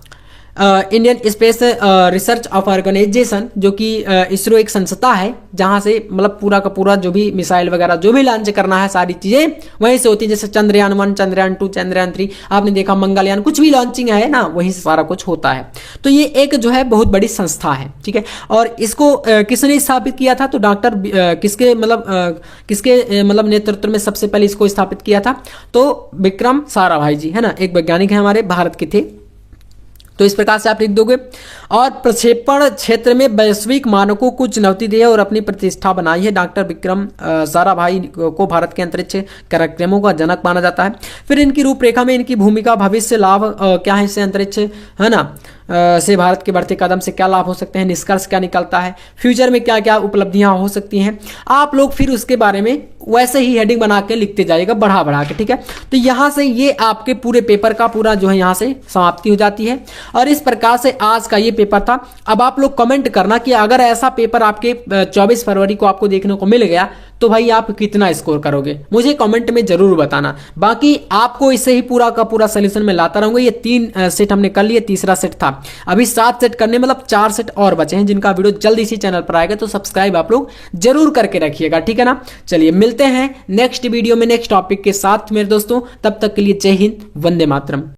[SPEAKER 1] Indian space research of organisation, जो कि इसरो एक संस्था है जहां से मतलब पूरा का पूरा जो भी मिसाइल वगैरह जो भी लॉन्च करना है सारी चीजें वहीं से होती है। जैसे चंद्रयान 1, चंद्रयान 2, चंद्रयान 3 आपने देखा, मंगलयान, कुछ भी लॉन्चिंग है ना वहीं से सारा कुछ होता है। तो ये एक जो है बहुत बड़ी संस्था है। ठीक है, और इसको किसने स्थापित किया था? तो डॉक्टर किसके मतलब नेतृत्व में सबसे पहले इसको स्थापित किया था? तो विक्रम साराभाई जी है ना, एक वैज्ञानिक है हमारे भारत के थे। तो इस प्रकार से आप लिख दोगे। और प्रक्षेपण क्षेत्र में वैश्विक मानकों को चुनौती दी है और अपनी प्रतिष्ठा बनाई है। डॉक्टर विक्रम साराभाई को भारत के अंतरिक्ष कार्यक्रमों का जनक माना जाता है। फिर इनकी रूपरेखा में इनकी भूमिका, भविष्य लाभ क्या है इससे, अंतरिक्ष है ना से भारत के बढ़ते कदम से क्या लाभ हो सकते हैं, निष्कर्ष क्या निकलता है, फ्यूचर में क्या क्या उपलब्धियां हो सकती हैं। आप लोग फिर उसके बारे में वैसे ही हेडिंग बना के लिखते जाइएगा बढ़ा बढ़ा के। ठीक है, तो यहां से ये आपके पूरे पेपर का पूरा जो है यहां से समाप्ति हो जाती है। और इस प्रकार से आज का ये पेपर था। अब आप लोग कमेंट करना कि अगर ऐसा पेपर आपके 24 फरवरी को आपको देखने को मिल गया तो भाई आप कितना स्कोर करोगे, मुझे कमेंट में जरूर बताना। बाकी आपको इससे ही पूरा का पूरा सोल्यूशन में लाता रहूंगा। ये 3 सेट हमने कर लिए, तीसरा सेट था, अभी 7 सेट करने, मतलब 4 सेट और बचे हैं जिनका वीडियो जल्दी इसी चैनल पर आएगा। तो सब्सक्राइब आप लोग जरूर करके रखिएगा, ठीक है ना। चलिए मिलते हैं नेक्स्ट वीडियो में नेक्स्ट टॉपिक के साथ मेरे दोस्तों, तब तक के लिए जय हिंद, वंदे मातरम।